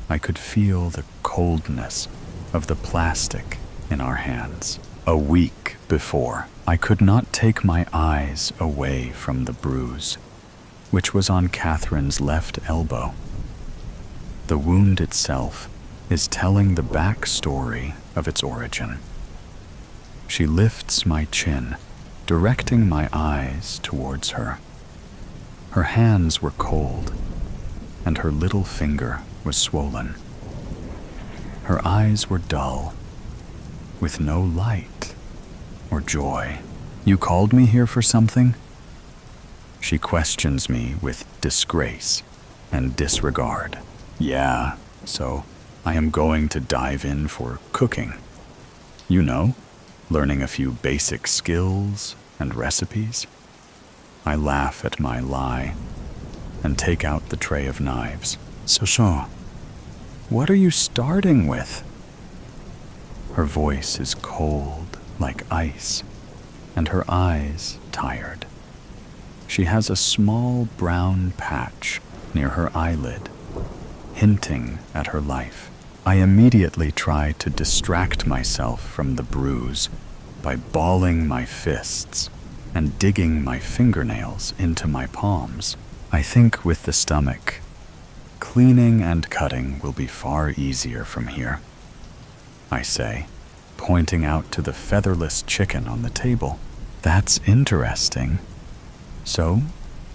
I could feel the coldness of the plastic in our hands. A week before, I could not take my eyes away from the bruise, which was on Catherine's left elbow. The wound itself is telling the backstory of its origin. She lifts my chin, directing my eyes towards her. Her hands were cold, and her little finger was swollen. Her eyes were dull, with no light or joy. "You called me here for something?" She questions me with disgrace and disregard. "Yeah, so I am going to dive in for cooking. You know, learning a few basic skills and recipes." I laugh at my lie and take out the tray of knives. "So, what are you starting with?" Her voice is cold like ice, and her eyes tired. She has a small brown patch near her eyelid, hinting at her life. I immediately try to distract myself from the bruise by balling my fists and digging my fingernails into my palms. I think with the stomach, cleaning and cutting will be far easier from here, I say, pointing out to the featherless chicken on the table. "That's interesting. So,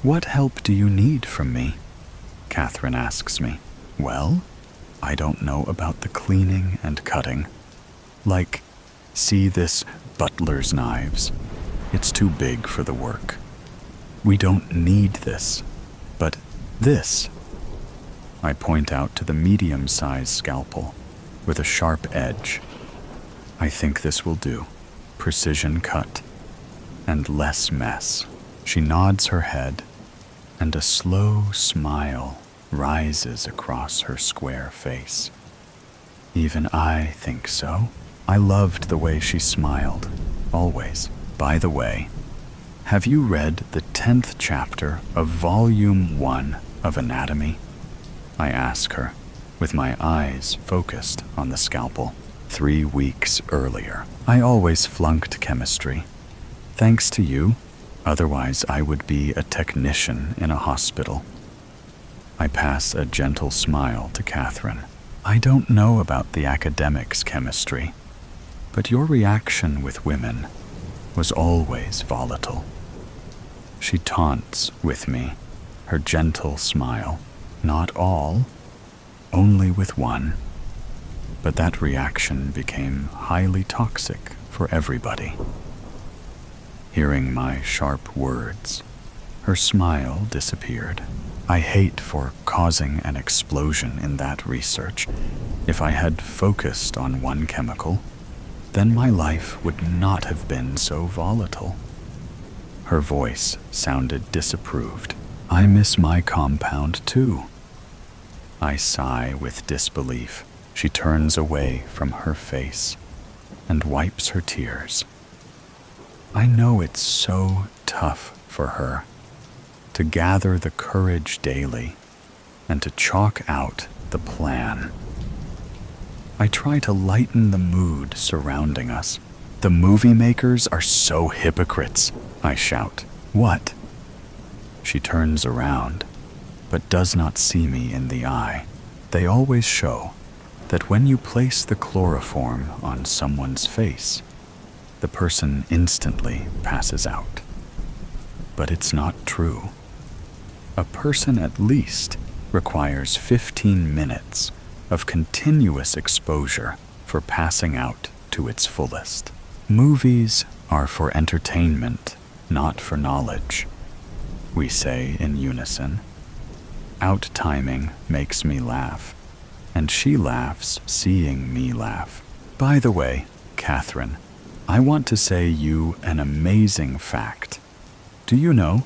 what help do you need from me?" Catherine asks me. "Well, I don't know about the cleaning and cutting. Like, see this butler's knives? It's too big for the work. We don't need this, but this." I point out to the medium-sized scalpel with a sharp edge. "I think this will do. Precision cut and less mess." She nods her head, and a slow smile rises across her square face. Even I think so. I loved the way she smiled, always. By the way, have you read the 10th chapter of Volume 1 of Anatomy? I ask her, with my eyes focused on the scalpel. 3 weeks earlier. I always flunked chemistry. Thanks to you, Otherwise, I would be a technician in a hospital. I pass a gentle smile to Catherine. I don't know about the academics' chemistry, but your reaction with women was always volatile. She taunts with me, her gentle smile. Not all, only with one. But that reaction became highly toxic for everybody. Hearing my sharp words, her smile disappeared. I hate for causing an explosion in that research. If I had focused on one chemical, then my life would not have been so volatile. Her voice sounded disapproved. I miss my compound too. I sigh with disbelief. She turns away from her face and wipes her tears. I know it's so tough for her to gather the courage daily and to chalk out the plan. I try to lighten the mood surrounding us. The movie makers are so hypocrites, I shout. What? She turns around, but does not see me in the eye. They always show that when you place the chloroform on someone's face, the person instantly passes out. But it's not true. A person at least requires 15 minutes of continuous exposure for passing out to its fullest. Movies are for entertainment, not for knowledge, we say in unison. Out-timing makes me laugh, and she laughs seeing me laugh. By the way, Catherine, I want to say you an amazing fact. Do you know,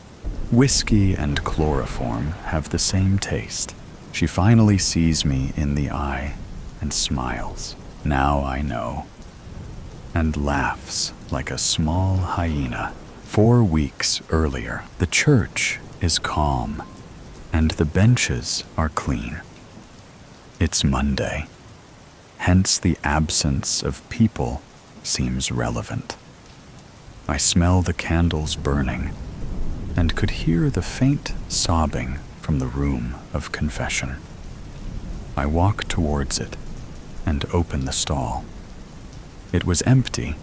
whiskey and chloroform have the same taste? She finally sees me in the eye and smiles. Now I know. And laughs like a small hyena. 4 weeks earlier, the church is calm, and the benches are clean. It's Monday, hence the absence of people seems relevant. I smell the candles burning and could hear the faint sobbing from the room of confession. I walk towards it and open the stall. It was empty,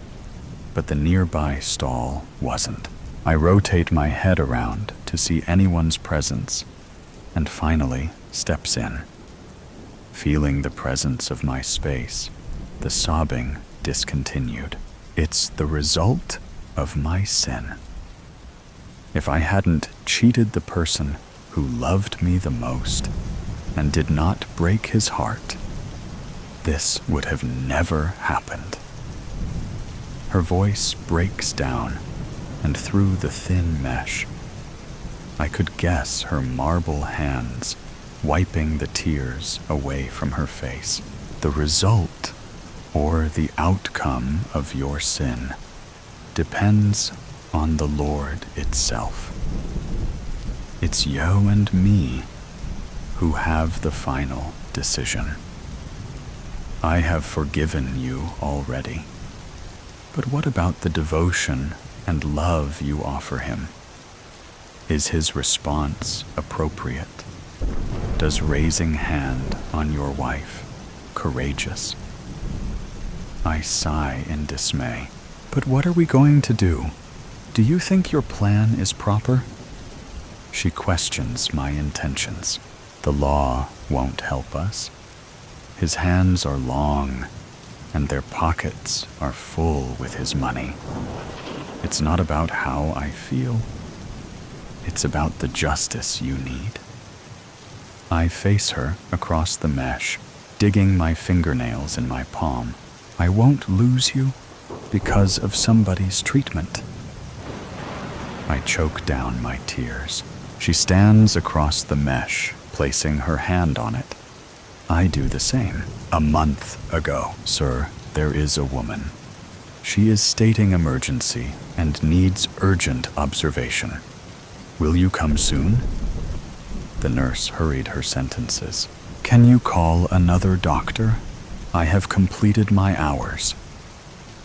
but the nearby stall wasn't. I rotate my head around to see anyone's presence and finally steps in. Feeling the presence of my space, the sobbing discontinued. It's the result of my sin. If I hadn't cheated the person who loved me the most and did not break his heart, this would have never happened. Her voice breaks down, and through the thin mesh, I could guess her marble hands wiping the tears away from her face. The result, or the outcome of your sin, depends on the Lord itself. It's you and me who have the final decision. I have forgiven you already. But what about the devotion and love you offer him? Is his response appropriate? Does raising hand on your wife courageous? I sigh in dismay. But what are we going to do? Do you think your plan is proper? She questions my intentions. The law won't help us. His hands are long, and their pockets are full with his money. It's not about how I feel. It's about the justice you need. I face her across the mesh, digging my fingernails in my palm. I won't lose you because of somebody's treatment. I choke down my tears. She stands across the mesh, placing her hand on it. I do the same. A month ago, sir, there is a woman. She is stating emergency and needs urgent observation. Will you come soon? The nurse hurried her sentences. Can you call another doctor? I have completed my hours.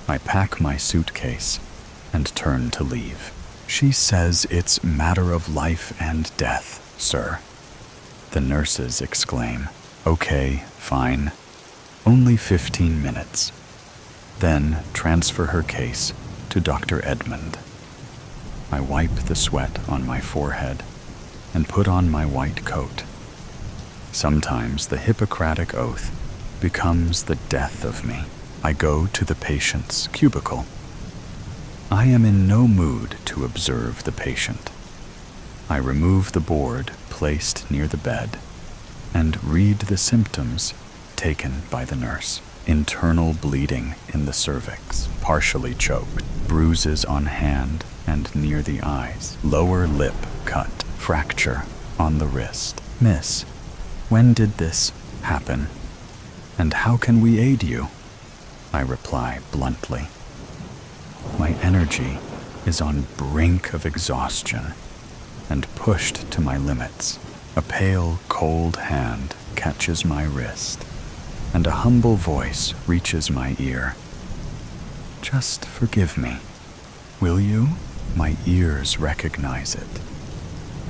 I pack my suitcase and turn to leave. She says it's matter of life and death, sir. The nurses exclaim. Okay, fine. Only 15 minutes. Then transfer her case to Dr. Edmund. I wipe the sweat on my forehead and put on my white coat. Sometimes the Hippocratic oath becomes the death of me. I go to the patient's cubicle. I am in no mood to observe the patient. I remove the board placed near the bed and read the symptoms taken by the nurse. Internal bleeding in the cervix, partially choked, bruises on hand and near the eyes, lower lip cut, fracture on the wrist. Miss, when did this happen? And how can we aid you? I reply bluntly. My energy is on brink of exhaustion and pushed to my limits. A pale, cold hand catches my wrist, and a humble voice reaches my ear. Just forgive me, will you? My ears recognize it,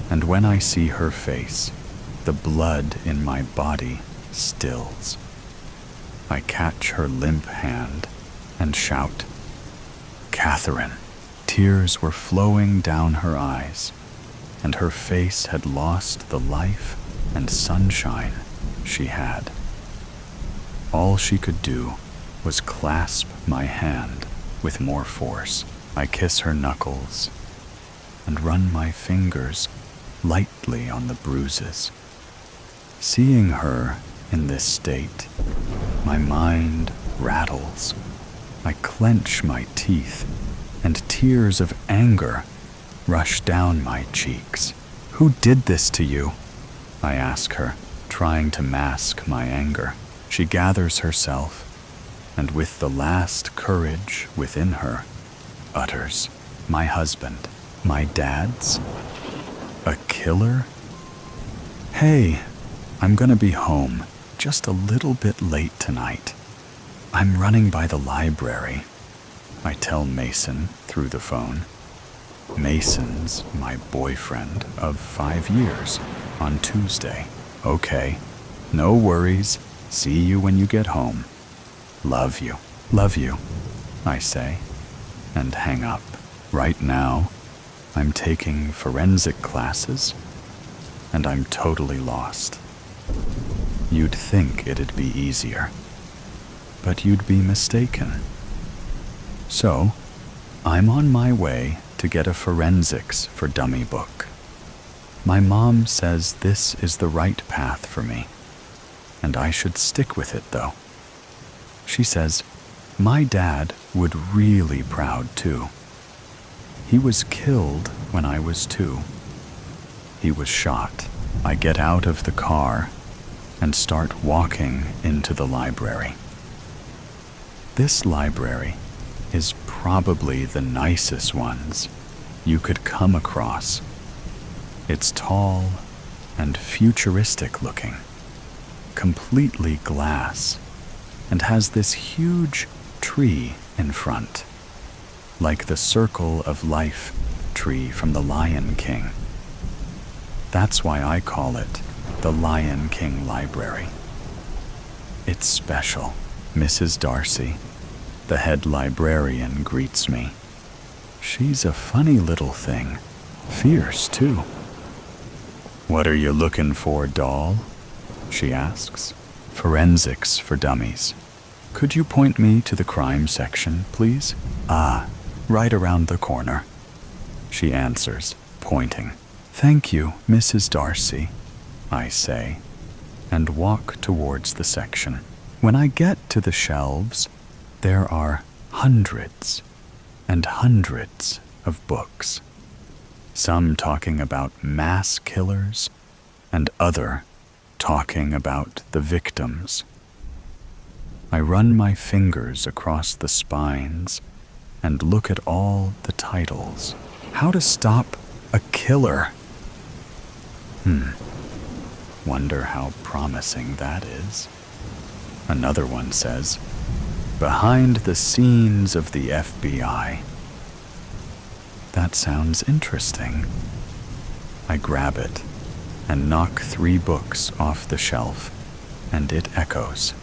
and when I see her face, the blood in my body stills. I catch her limp hand and shout, Catherine. Tears were flowing down her eyes, and her face had lost the life and sunshine she had. All she could do was clasp my hand with more force. I kiss her knuckles and run my fingers lightly on the bruises. Seeing her in this state, my mind rattles. I clench my teeth, and tears of anger rush down my cheeks. Who did this to you? I ask her, trying to mask my anger. She gathers herself, and with the last courage within her, utters, My husband. My dad's? A killer? Hey, I'm gonna be home just a little bit late tonight. I'm running by the library, I tell Mason through the phone. Mason's my boyfriend of 5 years on Tuesday. Okay, no worries. See you when you get home. Love you, I say, and hang up. Right now, I'm taking forensic classes, and I'm totally lost. You'd think it'd be easier, but you'd be mistaken. So, I'm on my way to get a forensics for dummy book. My mom says this is the right path for me, and I should stick with it though. She says, my dad would really proud too. He was killed when I was 2. He was shot. I get out of the car and start walking into the library. This library is probably the nicest ones you could come across. It's tall and futuristic looking, completely glass, and has this huge tree in front, like the circle of life tree from the Lion King. That's why I call it the Lion King Library. It's special. Mrs. Darcy, the head librarian, greets me. She's a funny little thing, fierce too. What are you looking for, doll? She asks. Forensics for dummies. Could you point me to the crime section, please? Ah, right around the corner, she answers, pointing. Thank you, Mrs. Darcy, I say, and walk towards the section. When I get to the shelves, there are hundreds and hundreds of books, some talking about mass killers and other talking about the victims. I run my fingers across the spines and look at all the titles. How to stop a killer? Wonder how promising that is. Another one says, Behind the scenes of the FBI. That sounds interesting. I grab it and knock 3 books off the shelf, and it echoes.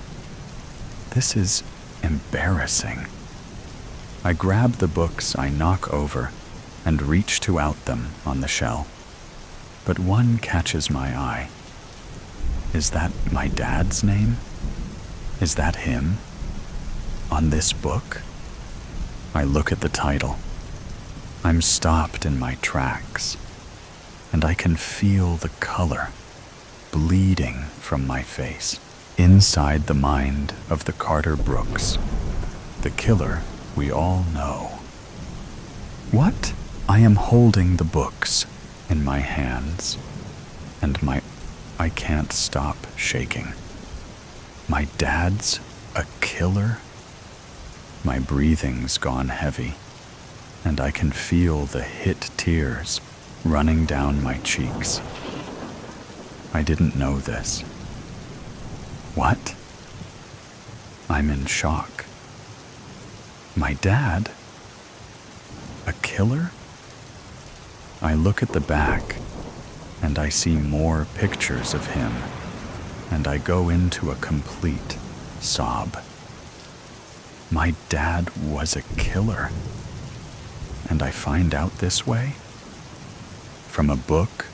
This is embarrassing. I grab the books I knock over and reach to out them on the shelf, but one catches my eye. Is that my dad's name? Is that him? On this book? I look at the title. I'm stopped in my tracks, and I can feel the color bleeding from my face. Inside the mind of the Carter Brooks, the killer we all know. What? I am holding the books in my hands, and I can't stop shaking. My dad's a killer? My breathing's gone heavy, and I can feel the hit tears running down my cheeks. I didn't know this. What? I'm in shock. My dad? A killer? I look at the back, and I see more pictures of him, and I go into a complete sob. My dad was a killer, and I find out this way? From a book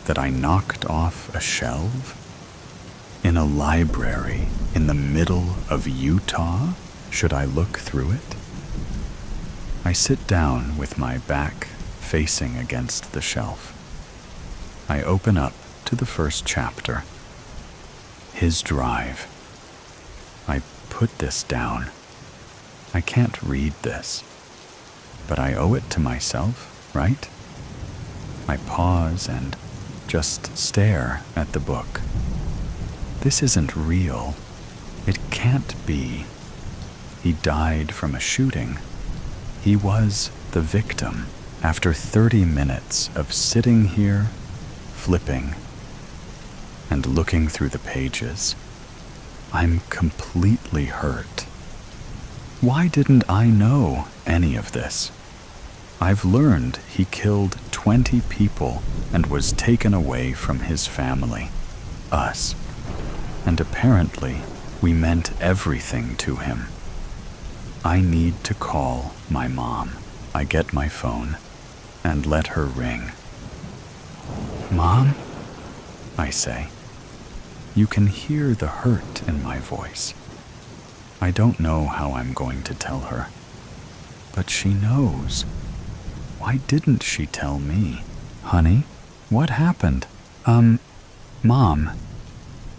that I knocked off a shelf? In a library in the middle of Utah? Should I look through it? I sit down with my back facing against the shelf. I open up to the first chapter. His drive. I put this down. I can't read this, but I owe it to myself, right? I pause and just stare at the book. This isn't real. It can't be. He died from a shooting. He was the victim. After 30 minutes of sitting here, flipping, and looking through the pages, I'm completely hurt. Why didn't I know any of this? I've learned he killed 20 people and was taken away from his family, us. And apparently, we meant everything to him. I need to call my mom. I get my phone and let her ring. Mom? I say. You can hear the hurt in my voice. I don't know how I'm going to tell her, but she knows. Why didn't she tell me? Honey, what happened? Mom.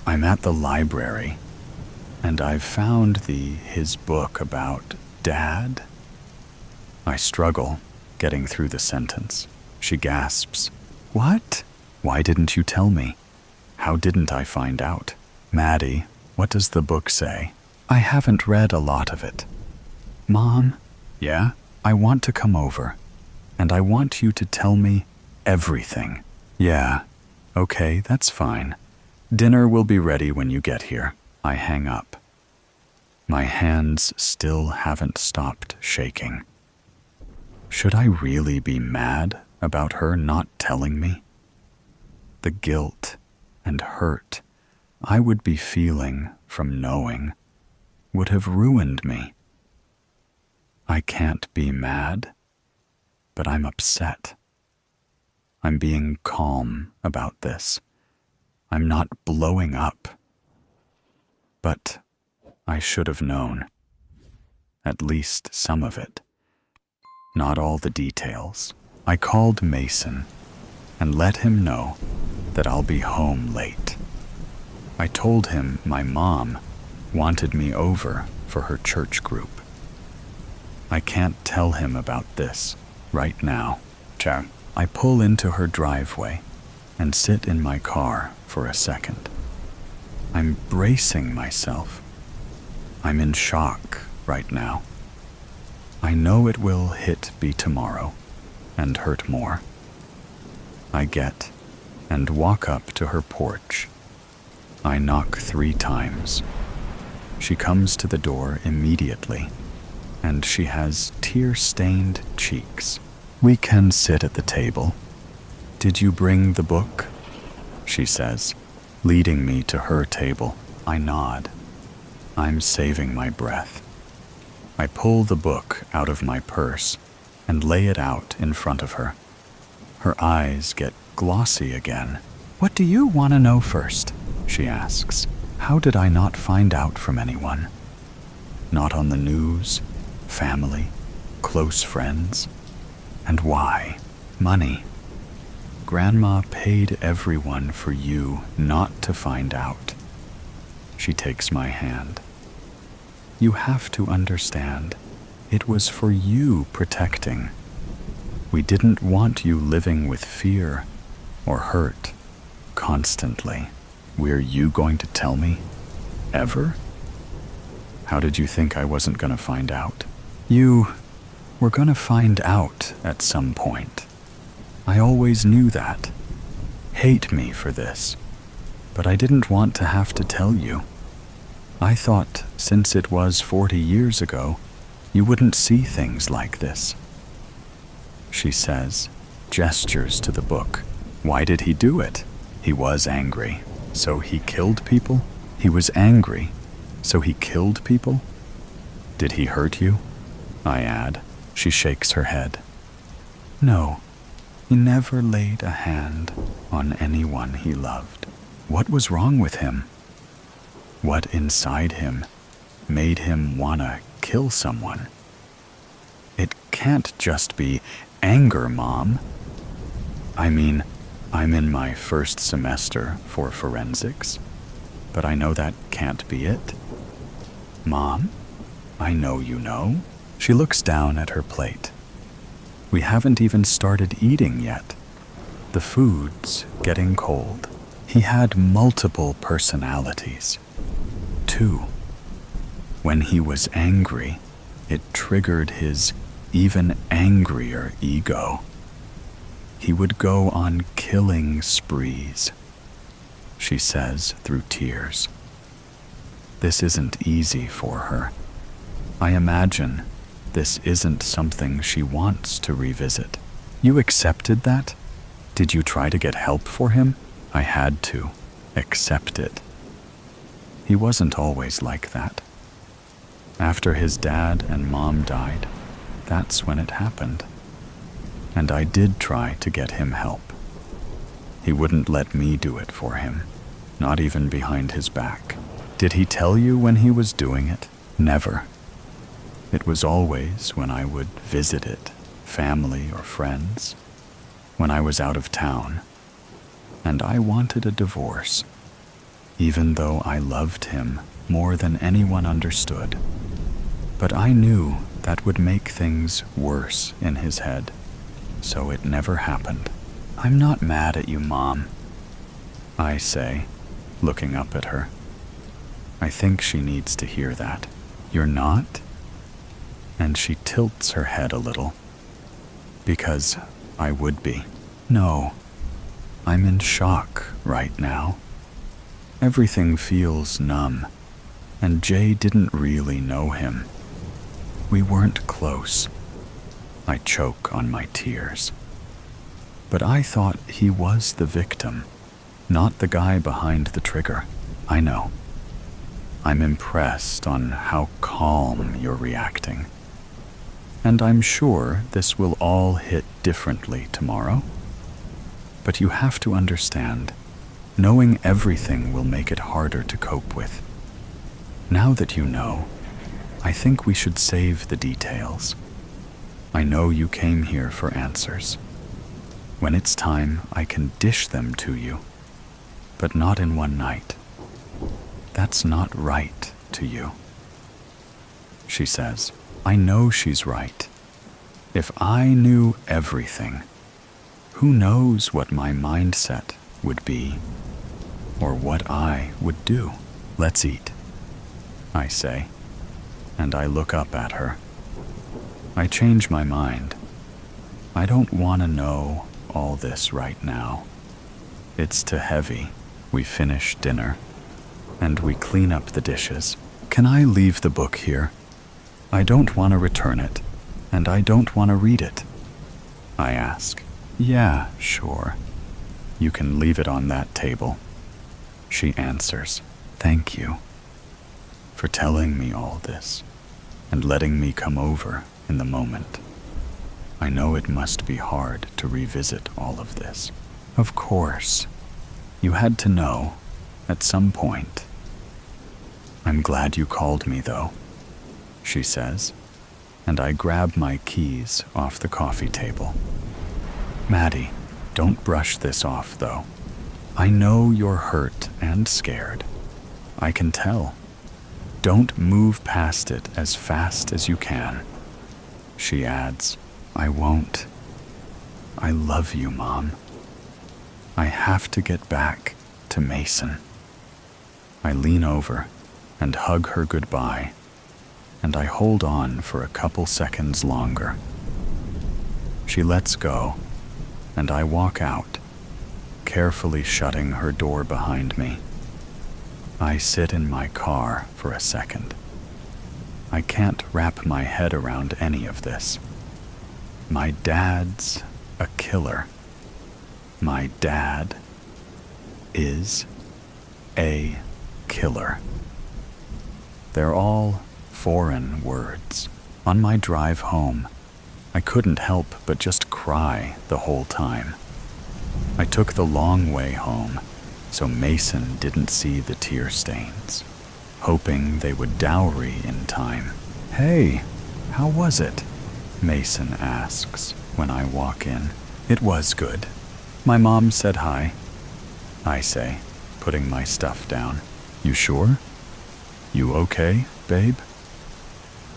I'm at the library, and I've found his book about Dad. I struggle getting through the sentence. She gasps. What? Why didn't you tell me? How didn't I find out? Maddie, what does the book say? I haven't read a lot of it. Mom? Yeah? I want to come over, and I want you to tell me everything. Yeah. Okay, that's fine. Dinner will be ready when you get here. I hang up. My hands still haven't stopped shaking. Should I really be mad about her not telling me? The guilt and hurt I would be feeling from knowing would have ruined me. I can't be mad, but I'm upset. I'm being calm about this. I'm not blowing up. But I should have known. At least some of it. Not all the details. I called Mason and let him know that I'll be home late. I told him my mom wanted me over for her church group. I can't tell him about this right now. Ciao. I pull into her driveway and sit in my car for a second. I'm bracing myself. I'm in shock right now. I know it will hit me tomorrow and hurt more. I get and walk up to her porch. I knock 3 times. She comes to the door immediately, and she has tear-stained cheeks. We can sit at the table. Did you bring the book? She says, leading me to her table. I nod. I'm saving my breath. I pull the book out of my purse and lay it out in front of her. Her eyes get glossy again. What do you want to know first? She asks. How did I not find out from anyone? Not on the news, family, close friends. And why? Money. Grandma paid everyone for you not to find out. She takes my hand. You have to understand, it was for you protecting. We didn't want you living with fear or hurt constantly. Were you going to tell me? Ever? How did you think I wasn't going to find out? You were going to find out at some point. I always knew that. Hate me for this. But I didn't want to have to tell you. I thought, since it was 40 years ago, you wouldn't see things like this. She says, gestures to the book. Why did he do it? He was angry. So he killed people? He was angry. So he killed people? Did he hurt you? I add. She shakes her head. No, he never laid a hand on anyone he loved. What was wrong with him? What inside him made him wanna kill someone? It can't just be anger, Mom. I mean, I'm in my first semester for forensics, but I know that can't be it. Mom, I know you know. She looks down at her plate. We haven't even started eating yet. The food's getting cold. He had multiple personalities. 2. When he was angry, it triggered his even angrier ego. He would go on killing sprees, she says through tears. This isn't easy for her. I imagine this isn't something she wants to revisit. You accepted that? Did you try to get help for him? I had to accept it. He wasn't always like that. After his dad and mom died, that's when it happened. And I did try to get him help. He wouldn't let me do it for him, not even behind his back. Did he tell you when he was doing it? Never. It was always when I would visit it, family or friends, when I was out of town. And I wanted a divorce, even though I loved him more than anyone understood. But I knew that would make things worse in his head, so it never happened. I'm not mad at you, Mom, I say, looking up at her. I think she needs to hear that. You're not? And she tilts her head a little. Because I would be. No, I'm in shock right now. Everything feels numb, and Jay didn't really know him. We weren't close. I choke on my tears. But I thought he was the victim, not the guy behind the trigger. I know. I'm impressed on how calm you're reacting. And I'm sure this will all hit differently tomorrow. But you have to understand, knowing everything will make it harder to cope with. Now that you know, I think we should save the details. I know you came here for answers. When it's time, I can dish them to you, but not in one night. That's not right to you. She says, I know she's right. If I knew everything, who knows what my mindset would be, or what I would do. Let's eat, I say, and I look up at her. I change my mind. I don't want to know all this right now. It's too heavy. We finish dinner, and we clean up the dishes. Can I leave the book here? I don't want to return it, and I don't want to read it. I ask. Yeah, sure. You can leave it on that table. She answers. Thank you for telling me all this and letting me come over in the moment. I know it must be hard to revisit all of this. Of course. You had to know at some point. I'm glad you called me, though, she says, and I grab my keys off the coffee table. Maddie, don't brush this off, though. I know you're hurt and scared. I can tell. Don't move past it as fast as you can. She adds, I won't. I love you, Mom. I have to get back to Mason. I lean over and hug her goodbye, and I hold on for a couple seconds longer. She lets go, and I walk out, carefully shutting her door behind me. I sit in my car for a second. I can't wrap my head around any of this. My dad's a killer. My dad is a killer. They're all foreign words. On my drive home, I couldn't help but just cry the whole time. I took the long way home, so Mason didn't see the tear stains, hoping they would dowry in time. Hey, how was it? Mason asks when I walk in. It was good. My mom said hi, I say, putting my stuff down. You sure? You okay, babe?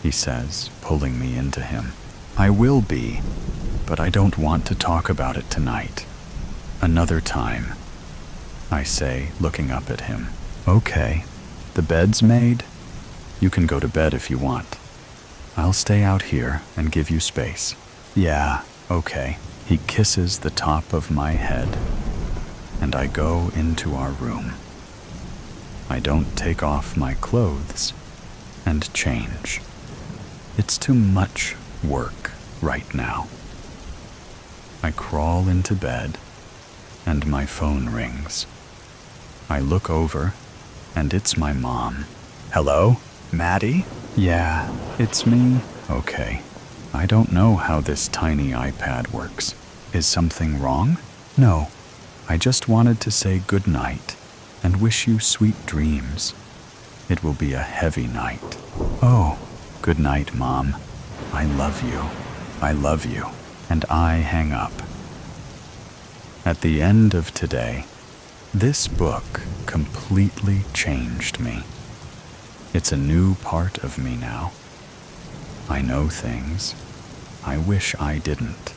He says, pulling me into him. I will be, but I don't want to talk about it tonight. Another time, I say, looking up at him. Okay, the bed's made. You can go to bed if you want. I'll stay out here and give you space. Yeah, okay. He kisses the top of my head, and I go into our room. I don't take off my clothes and change. It's too much work right now. I crawl into bed, and my phone rings. I look over, and it's my mom. Hello, Maddie? Yeah, it's me. Okay. I don't know how this tiny iPad works. Is something wrong? No. I just wanted to say good night and wish you sweet dreams. It will be a heavy night. Oh, good night, Mom. I love you. I love you. And I hang up. At the end of today, this book completely changed me. It's a new part of me now. I know things I wish I didn't.